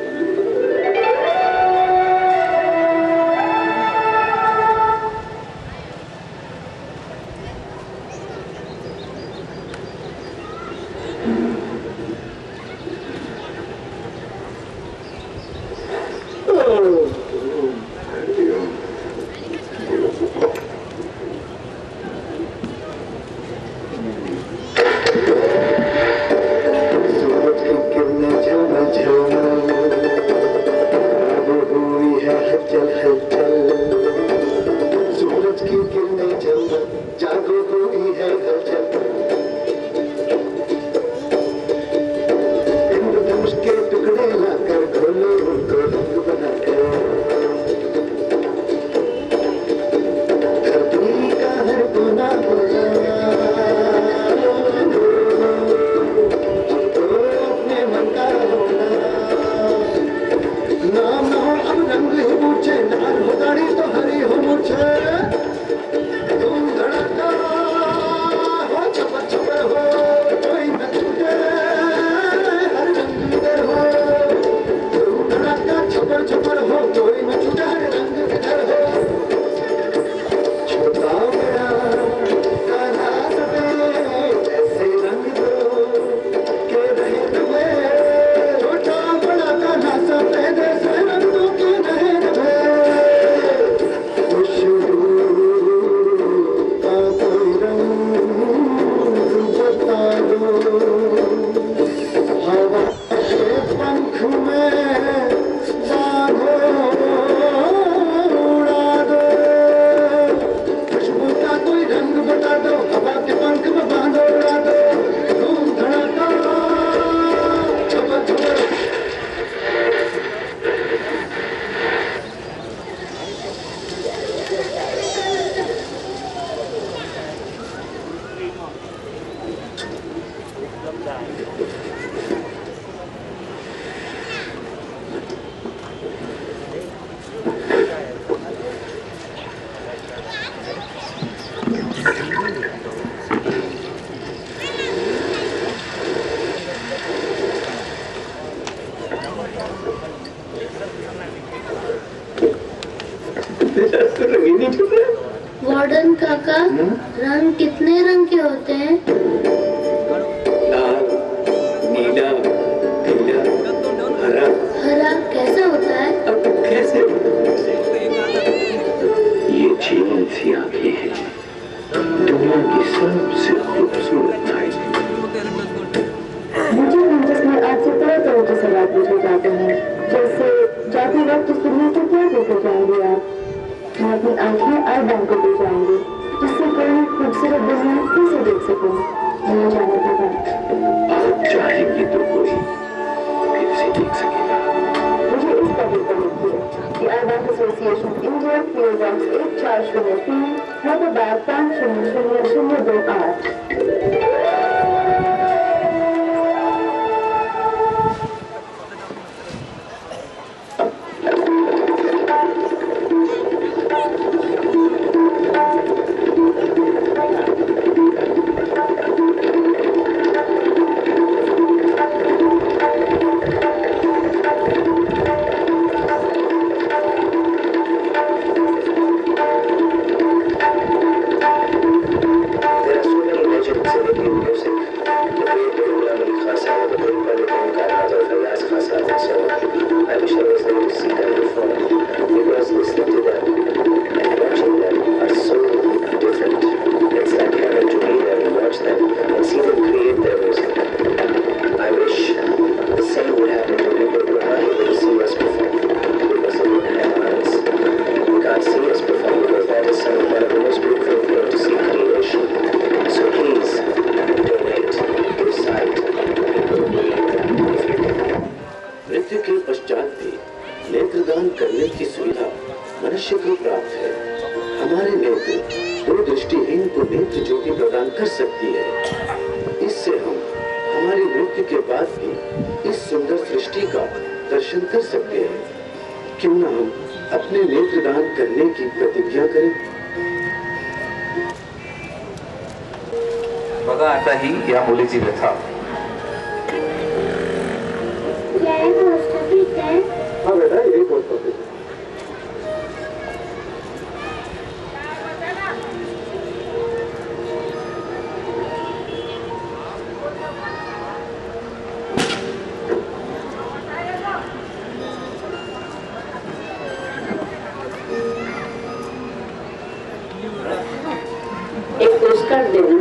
वार्डन काका, रंग कितने रंग के होते हैं? लाल, नीला, पीला, हरा। हरा कैसा होता है? अब कैसे? ये जीवन सी आंखें हैं, दुनिया की सबसे खूबसूरत नाइट। मुझे कैंपस में आपसे तरह तरह के सवाल पूछे जाते हैं, जैसे जाते वक्त इस दुनिया को क्या देकर जाएंगे आप? मैं अपनी आंखें आई बैंक को दे जाऊंगी, जिससे कोई खूबसूरत दुनिया कैसे देख सकूं दुनिया जाने के बाद। आप चाहेंगे तो कोई फिर से देख सकेगा। मुझे इस पते पर लिखिए कि eye bank association India PO box 1403 Hyderabad 500028। नेत्रदान करने की सुविधा मनुष्य को प्राप्त है। हमारे नेत्र दो दृष्टिहीन को नेत्र ज्योति प्रदान कर सकती है। इससे हम हमारी मृत्यु के बाद भी इस सुंदर सृष्टि का दर्शन कर सकते हैं। क्यों न हम अपने नेत्रदान करने की प्रतिज्ञा करें। बघा आता ही या मुलीची व्यथा। हाँ बेटा, यही पोस्ट ऑफिस है। एक पोस्टकार्ड देना।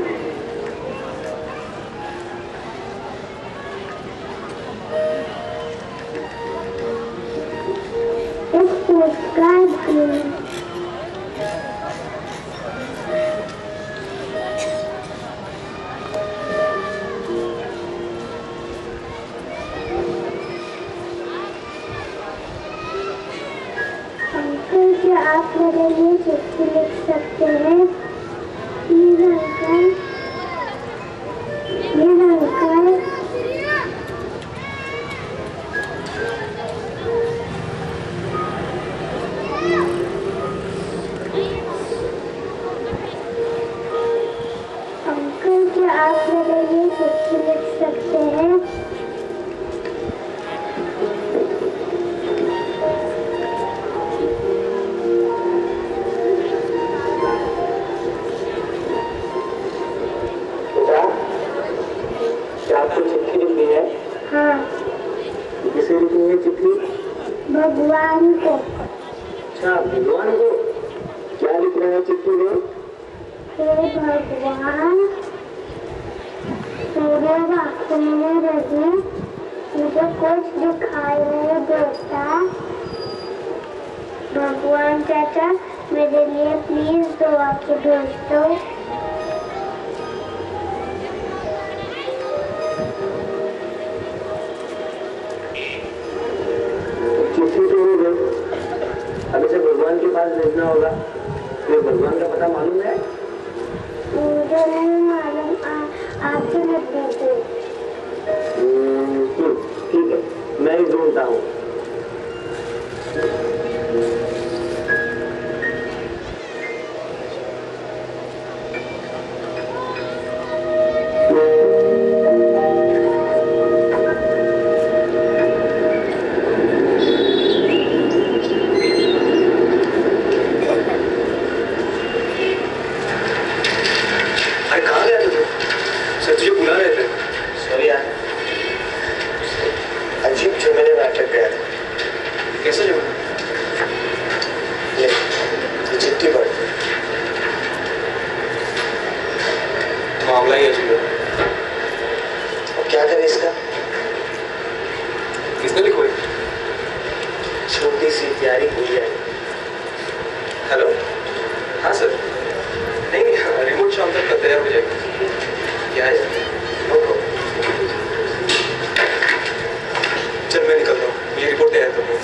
अंकल, क्या आप मेरे लिए चिट्ठी लिख सकते हैं? Please uncle, please uncle. Uncle, क्या आप मेरे लिए चिट्ठी लिख सकते हैं? क्या आपको चिट्ठी लिखनी है? हाँ, किसे लिखनी है चिट्ठी? भगवान को। अच्छा, भगवान को। क्या लिखना है चिट्ठी में? हे भगवान, मेरे आंखों में लगी, मुझे कुछ दिखाई नहीं देता। भगवान चाचा, मेरे लिए प्लीज दुआ की भेज दो। चिट्ठी तो हो गई, अब इसे भगवान के पास भेजना होगा। तो भगवान का पता मालूम है? मुझे नहीं मालूम, आपसे लिख दीजिए। ठीक है, मैं ही ढूंढता हूँ। शाम तक का तैयार हो जाएगा। क्या है? No problem. चल मैं निकलता हूँ, ये रिपोर्ट तैयार कर लूँ।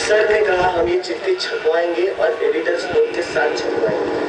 सर ने कहा हम ये चिट्ठी छपवाएंगे और एडिटर्स नोट के साथ छपवाएंगे।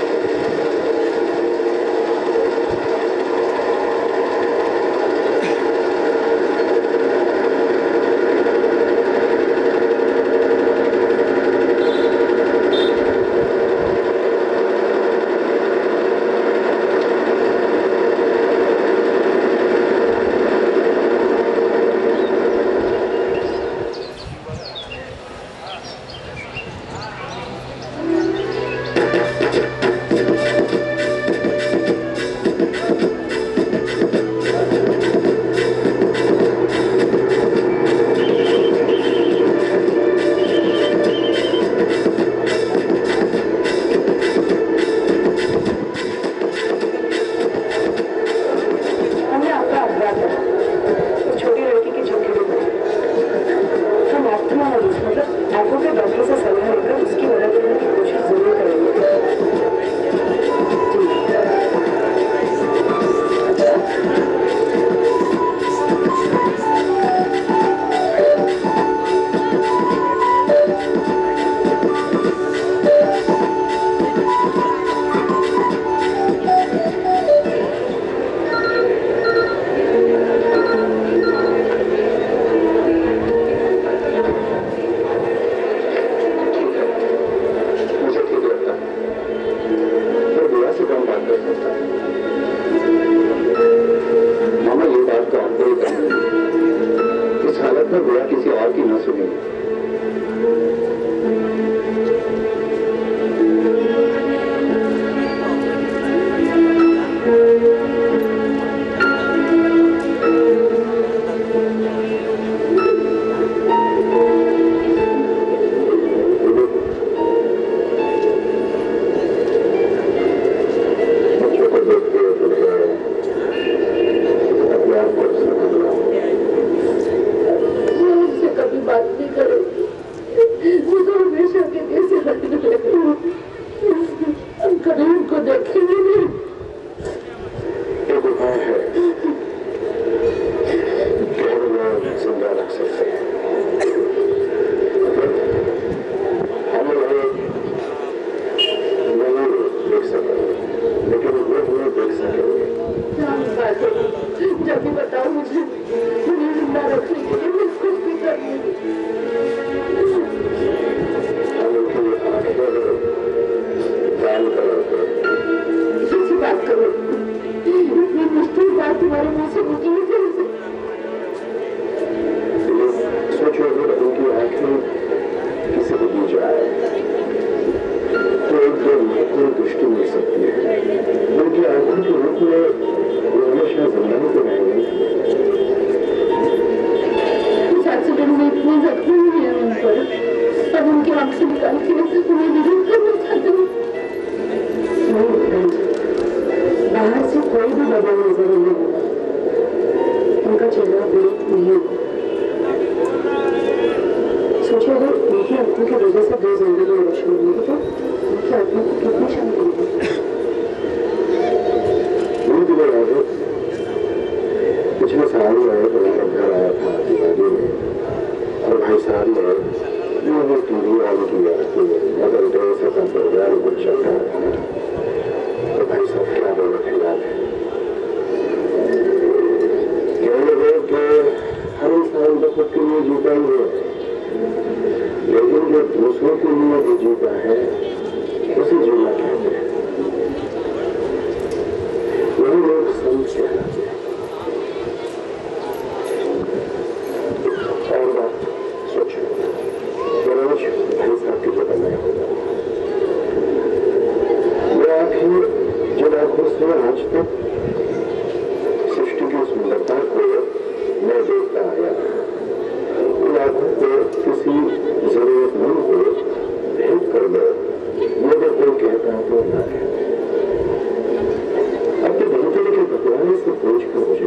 अपने बहुत के भगवान से पूछ कर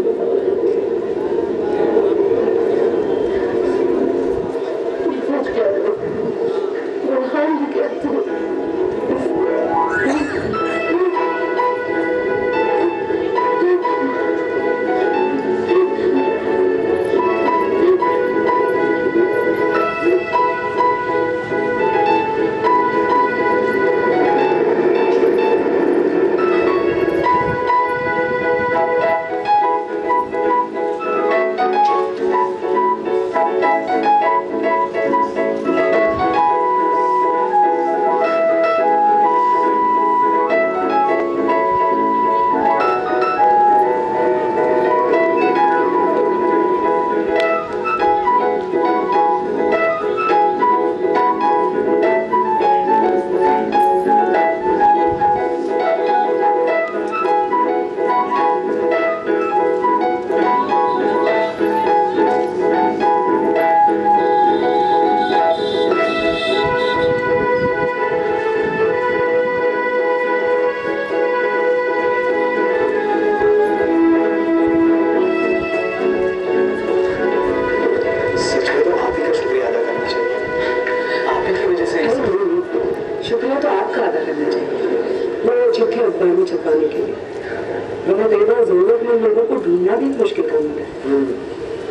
वरना कई बार जरूरतमंद लोगों को ढूंढना भी मुश्किल काम होता है।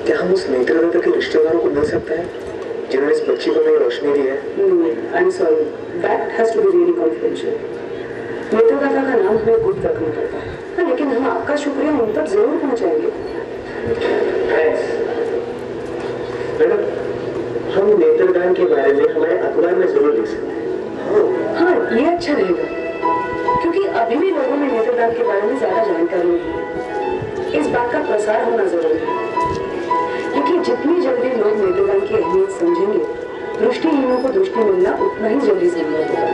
क्या हम उस नेत्रदाता के रिश्तेदारों को मिल सकते हैं जिन्होंने इस बच्ची को नई रोशनी दी है? I am sorry, that has to be really confidential. नेत्रदाता का नाम हमें गुप्त रखना पड़ता है, हाँ, लेकिन हम आपका शुक्रिया उन तक जरूर पहुंचाएंगे। थैंक्स मैडम, हम नेत्रदान के बारे में हमारे अखबार में जरूर लिख सकते हैं। हाँ, ये अच्छा रहेगा, क्योंकि अभी भी लोगों में नेत्रदान के बारे में ज्यादा जानकारी नहीं है। इस बात का प्रसार होना जरूरी है, क्योंकि जितनी जल्दी लोग नेत्रदान की अहमियत समझेंगे, दृष्टिहीनों को दृष्टि मिलना उतना ही जल्दी संभव होगा।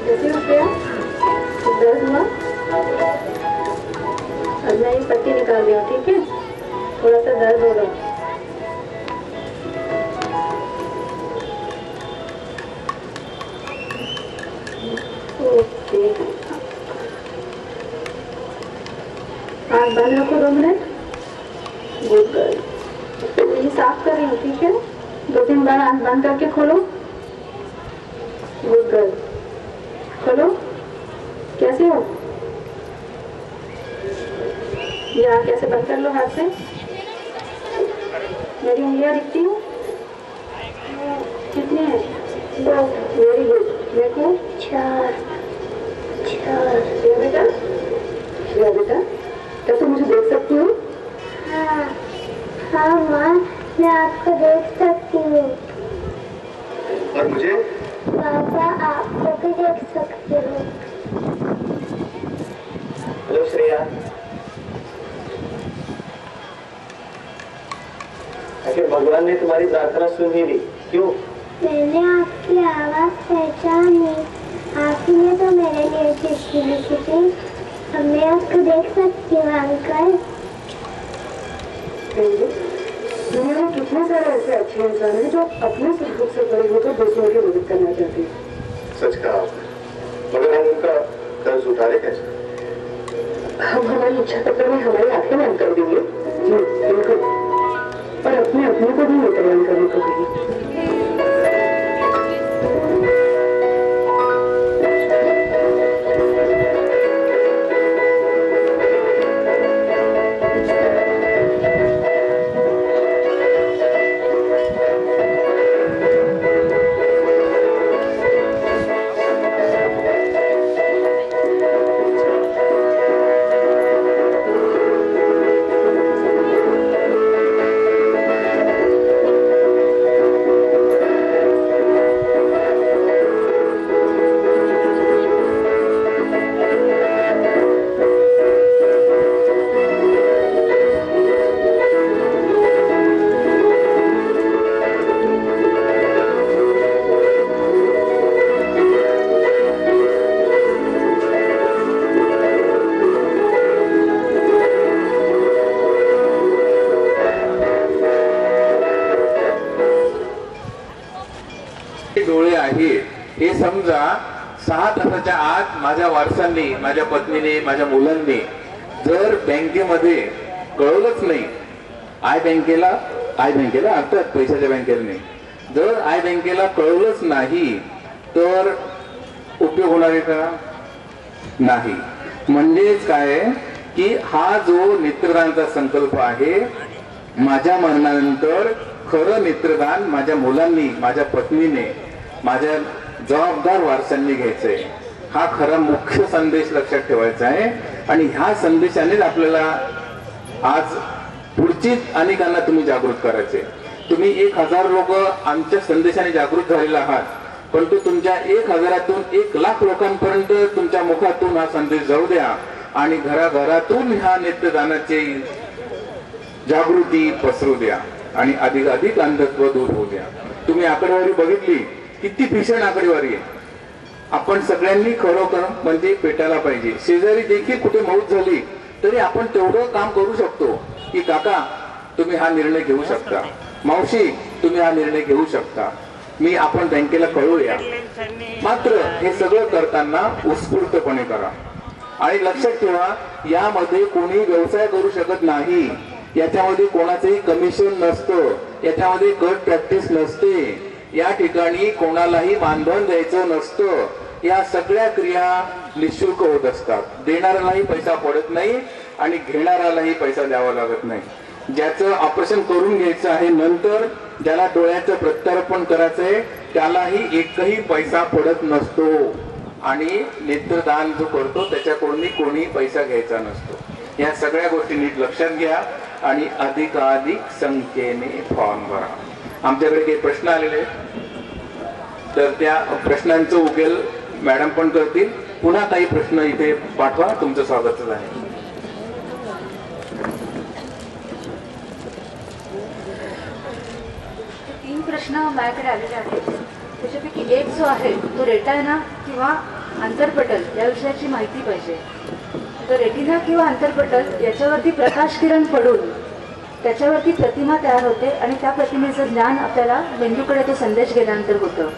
कैसे हो प्रिया? दर्द हुआ? अब मैं ये पट्टी निकाल रही हूँ, ठीक है? थोड़ा सा दर्द होगा। ओके, आँख बंद रखो 2 मिनट। Good girl. ये साफ कर रही हूँ, ठीक है? 2-3 बार आँख बंद करके खोलो। Good girl. खोलो। कैसे हो? ये आँख कैसे बंद कर लो हाथ से। मेरी उंगलियाँ दिखती हैं? कितनी है? 2। Very good. देखो 4। बेटा, बेटा, क्या तुम मुझे देख सकती हो? हाँ हाँ माँ, मैं आपको देख सकती हूँ। और मुझे? पापा आपको भी देख सकती हूँ। हेलो श्रेया। आखिर भगवान ने तुम्हारी प्रार्थना सुन ही ली, क्यों? मैंने आपकी आवाज़ पहचानी। आप ही ने तो मेरे लिए चिट्ठी लिखी थी। अब मैं आपको देख सकती हूँ अंकल। दुनिया में कितने सारे ऐसे अच्छे इंसान हैं जो अपने सुख दुख से बड़े होकर दूसरों की मदद करना चाहते हैं। सच कहा आपने, मगर हम उनका कर्ज उतारे कैसे? हम हमारी इच्छा पत्र में हमारी आंखें बंद कर देंगे। जी बिल्कुल, और अपने को भी नेत्रदान करने को कहिए। डोळे आहेत हे समजा 6 तासाच्या आत माझ्या वारसांनी, माझ्या पत्नीने, माझ्या मुलांनी जर बँकेमध्ये कळवलंच नाही, आय बँकेला अर्थात पैशाच्या बँकेला नाही, जर आय बँकेला कळवलंच नाही तर उपयोग होणार आहे का? नाही. म्हणजेच काय की हा जो नेत्रदानाचा संकल्प आहे, माझ्या मरणानंतर खरं नेत्रदान माझ्या मुलांनी, माझ्या पत्नीने, माझ्या जबाबदार वारसांनी घ्यायचंय. हा खरा मुख्य संदेश लक्षात ठेवायचा आहे. आणि ह्या संदेशानेच आपल्याला आज पुढची अनेकांना तुम्ही जागृत करायचे. तुम्ही 1000 लोक आमच्या संदेशाने जागृत झालेला आहात, परंतु तुमच्या 1000तून 1,00,000 लोकांपर्यंत तुमच्या मुखातून हा संदेश जाऊ द्या आणि घराघरातून ह्या नेत्रदानाची जागृती पसरू द्या आणि अधिकाधिक अंधत्व दूर होऊ द्या. तुम्ही आकडेवारी बघितली, किती भीषण आकडेवारी आहे. आपण सगळ्यांनी खरोखर म्हणजे पेटायला पाहिजे. शेजारी देखील कुठे मौत झाली तरी आपण तेवढं काम करू शकतो की काका तुम्ही हा निर्णय घेऊ शकता, मावशी तुम्ही हा निर्णय घेऊ शकता, आपण बँकेला कळवूया. मात्र हे सगळं करताना उत्स्फूर्तपणे करा. आणि लक्षात ठेवा, यामध्ये कोणी व्यवसाय करू शकत नाही, याच्यामध्ये कोणाचंही कमिशन नसतं, याच्यामध्ये कट प्रॅक्टिस नसते, या ठिकाणी कोणालाही मानधन द्यायचं नसतं. या सगळ्या क्रिया निशुल्क होत असतात. देणाऱ्यालाही पैसा पडत नाही आणि घेणाऱ्यालाही पैसा द्यावा लागत नाही. ज्याचं ऑपरेशन करून घ्यायचं आहे, नंतर ज्याला डोळ्याचं प्रत्यारोपण करायचं आहे, त्यालाही एकही पैसा पडत नसतो आणि नेत्रदान जो करतो त्याच्याकडूनही कोणी पैसा घ्यायचा नसतो. या सगळ्या गोष्टी नीट लक्षात घ्या आणि अधिकाधिक संख्येने फॉर्म भरा. आमच्याकडे काही प्रश्न आलेले आहेत तर त्या प्रश्नांचं उकेल मॅडम पण करतील. पुन्हा काही प्रश्न इथे पाठवा. तुमचं स्वागतच आहे. तीन प्रश्न माझ्याकडे आलेले आहेत. त्याच्यापैकी एक जो आहे तो रेटायना किंवा आंतरपटल या विषयाची माहिती पाहिजे. तर रेटिना किंवा आंतरपटल याच्यावरती प्रकाश किरण पडून त्याच्यावरती प्रतिमा तयार होते आणि त्या प्रतिमेचं ज्ञान आपल्याला मेंदूकडे तो संदेश गेल्यानंतर होतं.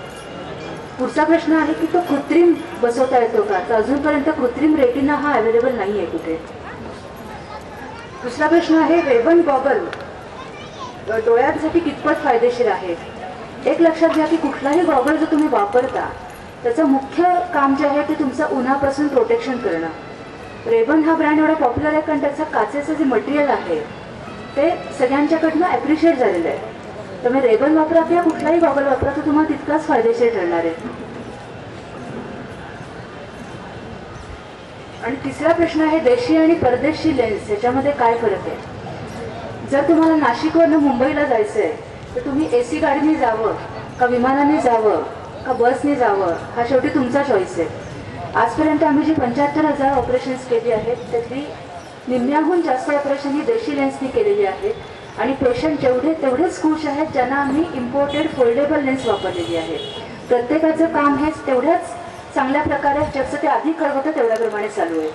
पुढचा प्रश्न आहे की तो कृत्रिम बसवता येतो का? तर अजूनपर्यंत कृत्रिम रेटिना हा अवेलेबल नाही आहे कुठे. दुसरा प्रश्न आहे रेबन गॉगल डोळ्यांसाठी कितपत फायदेशीर आहे? एक लक्षात घ्या की कुठलाही गॉगल जो तुम्ही वापरता त्याचं मुख्य काम जे आहे ते तुमचं उन्हापासून प्रोटेक्शन करणं. रेबन हा ब्रँड एवढा पॉप्युलर आहे कारण त्याचं काचेचं जे मटेरियल आहे ते सगळ्यांच्याकडनं ॲप्रिशिएट झालेलं आहे. त्यामुळे रेबन वापरा किंवा कुठलाही गॉगल वापरा तर तुम्हाला तितकाच फायदेशीर ठरणार आहे. आणि तिसरा प्रश्न आहे देशी आणि परदेशी लेन्स याच्यामध्ये काय फरक आहे? जर तुम्हाला नाशिकवरनं मुंबईला जायचं आहे तर तुम्ही AC गाडीने जावं का विमानाने जावं का बसने जावं हा शेवटी तुमचा चॉईस आहे. आजपर्यंत आम्ही जी 75,000 ऑपरेशन्स केली आहेत त्यातली निम्म्याहून जास्त ऑपरेशन ही देशी लेन्सनी केलेली आहेत आणि पेशंट तेवढेच खुश आहेत ज्यांना आम्ही इम्पोर्टेड फोल्डेबल लेन्स वापरलेली आहे. प्रत्येकाचं काम हे तेवढ्याच चांगल्या प्रकारे जसं ते आधी करत होतं तेवढ्याप्रमाणे चालू आहे.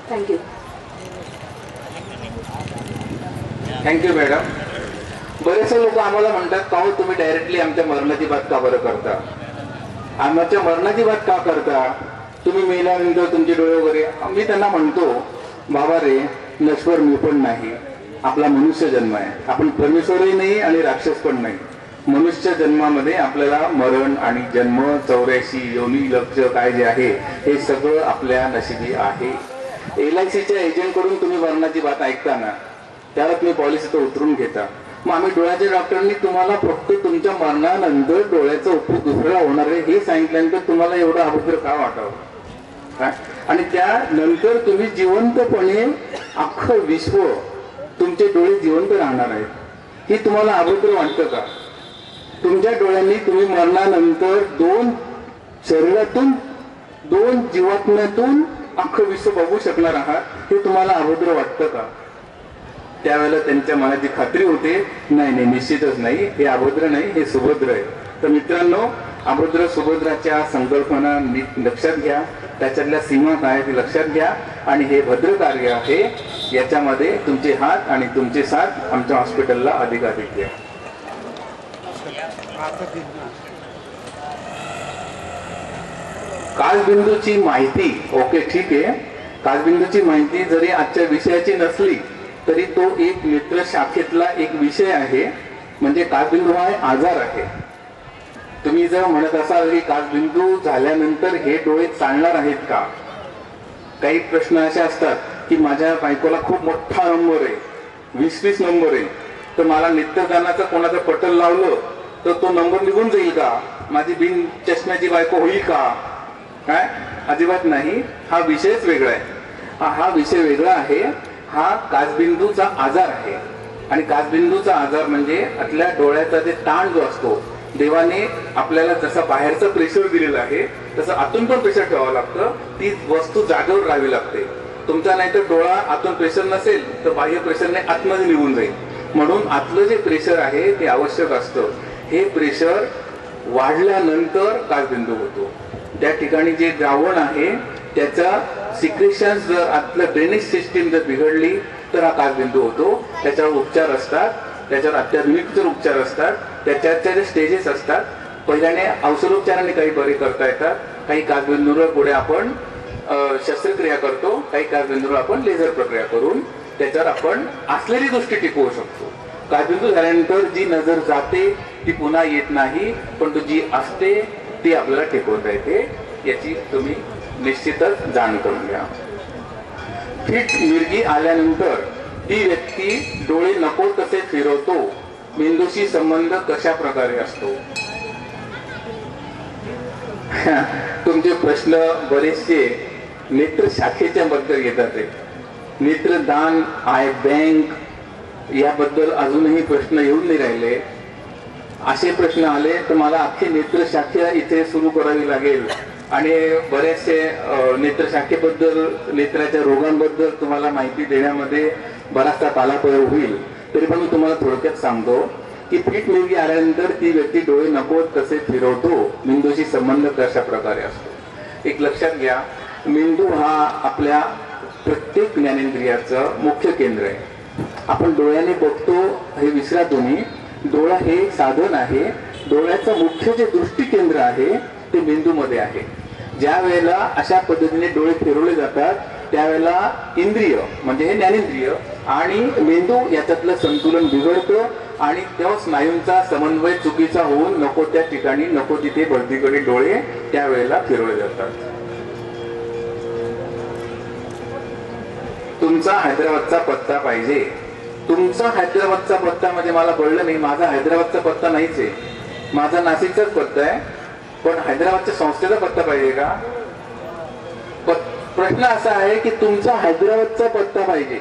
थँक्यू. Thank you madam. बरेचसे लोक आम्हाला म्हणतात का हो तुम्ही डायरेक्टली आमच्या मरणाची बात का बरं करता? आमच्या मरणाची बात का करता? तुम्ही मेल्यानंतर तुमचे डोळे वगैरे. मी त्यांना म्हणतो बाबा रे, नश्वर मी पण नाही. आपला मनुष्य जन्म आहे. आपण परमेश्वरही नाही आणि राक्षस पण नाही. मनुष्य जन्मामध्ये आपल्याला मरण आणि जन्म 84 योनी लक्ष काय जे आहे हे सगळं आपल्या नशिबी आहे. LICच्या एजंटकडून तुम्ही मरणाची बात ऐकता ना, त्याला तुम्ही पॉलिसी तर उतरून घेता. मग आम्ही डोळ्याच्या डॉक्टरांनी तुम्हाला फक्त तुमच्या मरणानंतर डोळ्याचा उपयोग दुसऱ्याला होणार आहे हे सांगितल्यानंतर तुम्हाला एवढं अभद्र का वाटावं? आणि त्यानंतर तुम्ही जिवंतपणे अख्खं विश्व तुमचे डोळे जिवंत राहणार आहेत हे तुम्हाला अभद्र वाटतं का? तुमच्या डोळ्यांनी तुम्ही मरणानंतर 2 शरीरातून 2 जीवात्म्यातून अख्खं विश्व बघू शकणार आहात हे तुम्हाला अभद्र वाटतं का? त्यावेळेला त्यांच्या मनाची खात्री होते नाही निश्चितच नाही, हे अभद्र नाही, हे सुभद्र आहे. तर मित्रांनो, अभद्र सुभद्राच्या संकल्पना लक्षात घ्या. त्याच्यातल्या सीमा काय ते लक्षात घ्या आणि हे भद्र कार्य आहे. याच्यामध्ये तुमचे हात आणि तुमचे साथ आमच्या हॉस्पिटलला अधिकाधिक द्या. काचबिंदूची माहिती. ओके, ठीक आहे. काचबिंदूची माहिती जरी आजच्या विषयाची नसली तरी तो एक नेत्र शाखेतला एक विषय आहे. म्हणजे काचबिंदू हा आजार आहे. तुम्ही जर म्हणत असाल की काचबिंदू झाल्यानंतर हे डोळे चालणार आहेत का? काही प्रश्न असे असतात की माझ्या बायकोला खूप मोठा नंबर आहे, 20-20 नंबर आहे, तर मला नेत्रदानाचा कोणाचं पटल लावलं तर तो नंबर निघून जाईल का? माझी बिन चष्म्याची बायको होईल का? काय? अजिबात नाही. हा विषयच वेगळा आहे. हा विषय वेगळा आहे. हा काचबिंदूचा आजार आहे. आणि काचबिंदूचा आजार म्हणजे आपल्या डोळ्याचा जे ताण जो असतो, देवाने आपल्याला जसा बाहेरचा प्रेशर दिलेला आहे तसं आतून पण प्रेशर ठेवावं लागतं. ती वस्तू जागेवर राहावी लागते. तुमचा नाहीतर डोळा आतून प्रेशर नसेल तर बाह्य प्रेशरने आतमध्ये निघून जाईल. म्हणून आतलं जे प्रेशर आहे ते आवश्यक असतं. हे प्रेशर वाढल्यानंतर काचबिंदू होतो. त्या ठिकाणी जे द्रावण आहे त्याचा सिक्रेशन जर आतलं ड्रेनेज सिस्टीम जर बिघडली तर हा काचबिंदू होतो. त्याच्यावर उपचार असतात, त्याच्यावर अत्याधुनिक उपचार असतात, त्याच्या जे स्टेजेस असतात. पहिल्याने औषधोपचाराने काही बरे करता येतात. काही काचबिंदूवर पुढे आपण शस्त्रक्रिया करतो. काही काचबिंदूवर आपण लेझर प्रक्रिया करून त्याच्यावर आपण असलेली गोष्टी टिकवू शकतो. काचबिंदू झाल्यानंतर जी नजर जाते ती पुन्हा येत नाही, पण जी असते ती आपल्याला टिकवता येते. याची तुम्ही निश्चितच जाण करून घ्या. फिट मिरगी आल्यानंतर ती व्यक्ती डोळे नको तसे फिरवतो. मेंदूशी संबंध कशा प्रकारे असतो? तुमचे प्रश्न बरेचसे नेत्र शाखेच्या बद्दल येतात. नेत्रदान, आय बँक याबद्दल अजूनही प्रश्न येऊन नाही राहिले. असे प्रश्न आले तर मला अख्खी नेत्र शाखा इथे सुरू करावी लागेल आणि बरेचसे नेत्रशाखेबद्दल, नेत्राच्या रोगांबद्दल तुम्हाला माहिती देण्यामध्ये बराचसा तालापळ होईल. तरी पण मी तुम्हाला थोडक्यात सांगतो की फिट मिरगी आल्यानंतर ती व्यक्ती डोळे नको तसे फिरवतो. मेंदूशी संबंध कशा प्रकारे असतो? एक लक्षात घ्या, मेंदू हा आपल्या प्रत्येक ज्ञानेंद्रियाचं मुख्य केंद्र आहे. आपण डोळ्याने बघतो हे विसरा तुम्ही. डोळा हे साधन आहे. डोळ्याचं मुख्य जे दृष्टी केंद्र आहे ते मेंदूमध्ये आहे. ज्या वेळेला अशा पद्धतीने डोळे फिरवले जातात त्यावेळेला इंद्रिय म्हणजे हे ज्ञानेंद्रिय आणि मेंदू याच्यातलं संतुलन बिघडतं आणि तेव्हा स्नायूंचा समन्वय चुकीचा होऊन नको त्या ठिकाणी नको तिथे भलतीकडे डोळे त्यावेळेला फिरवले जातात. तुमचा हैदराबादचा पत्ता पाहिजे. तुमचा हैदराबादचा पत्ता म्हणजे मला कळलं नाही, माझा हैदराबादचा पत्ता नाहीच आहे, माझा नाशिकचाच पत्ता आहे. पण हैदराबादच्या संस्थेचा पत्ता पाहिजे का? प्रश्न असा आहे की तुमचा हैदराबादचा पत्ता पाहिजे.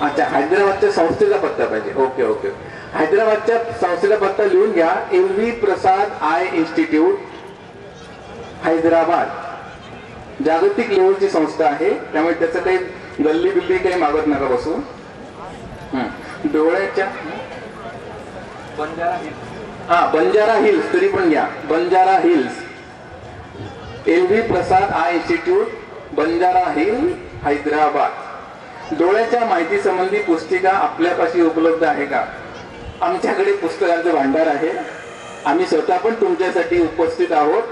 अच्छा, हैदराबादच्या संस्थेचा पत्ता पाहिजे. Okay okay. हैदराबादच्या संस्थेचा पत्ता लिहून घ्या. LV Prasad I institute, Hyderabad. जागतिक लेवलची संस्था आहे, त्यामुळे त्याचं काही गल्ली बिल्ली काही मागत नका बसू. डोळ्याच्या बंजारा हिल्स तरी पण घ्या. Banjara hills, LV Prasad I institute, Banjara hill, Hyderabad. डोळ्याच्या माहिती संबंधी पुस्तिका आपल्यापाशी उपलब्ध आहे का? आमच्याकडे पुस्तकांचं भांडार आहे. आम्ही स्वतः पण तुमच्यासाठी उपस्थित आहोत.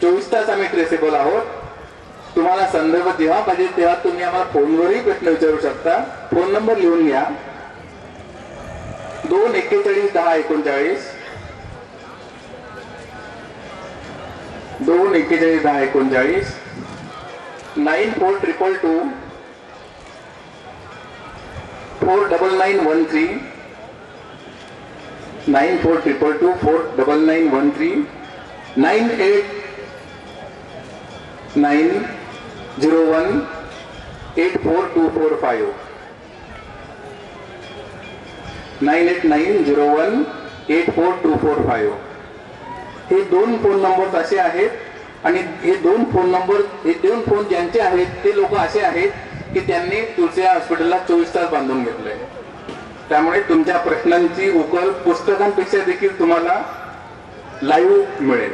24 तास आम्ही ट्रेसेबल आहोत. तुम्हाला संदर्भ जेव्हा पाहिजे तेव्हा तुम्ही आम्हाला फोनवरही प्रश्न विचारू शकता. फोन नंबर लिहून घ्या. 2411039 2411039 9422 49913 9422 49913 9890184245 9890184245 हे 2 फोन नंबर असे आहेत. आणि हे 2 फोन नंबर, हे 2 फोन ज्यांचे आहेत ते लोक असे आहेत की त्यांनी तुळशीया हॉस्पिटलला 24 तास बांधून घेतलंय. त्यामुळे तुमच्या प्रश्नांची उकल पुस्तकांपेक्षा देखील तुम्हाला लाईव्ह मिळेल.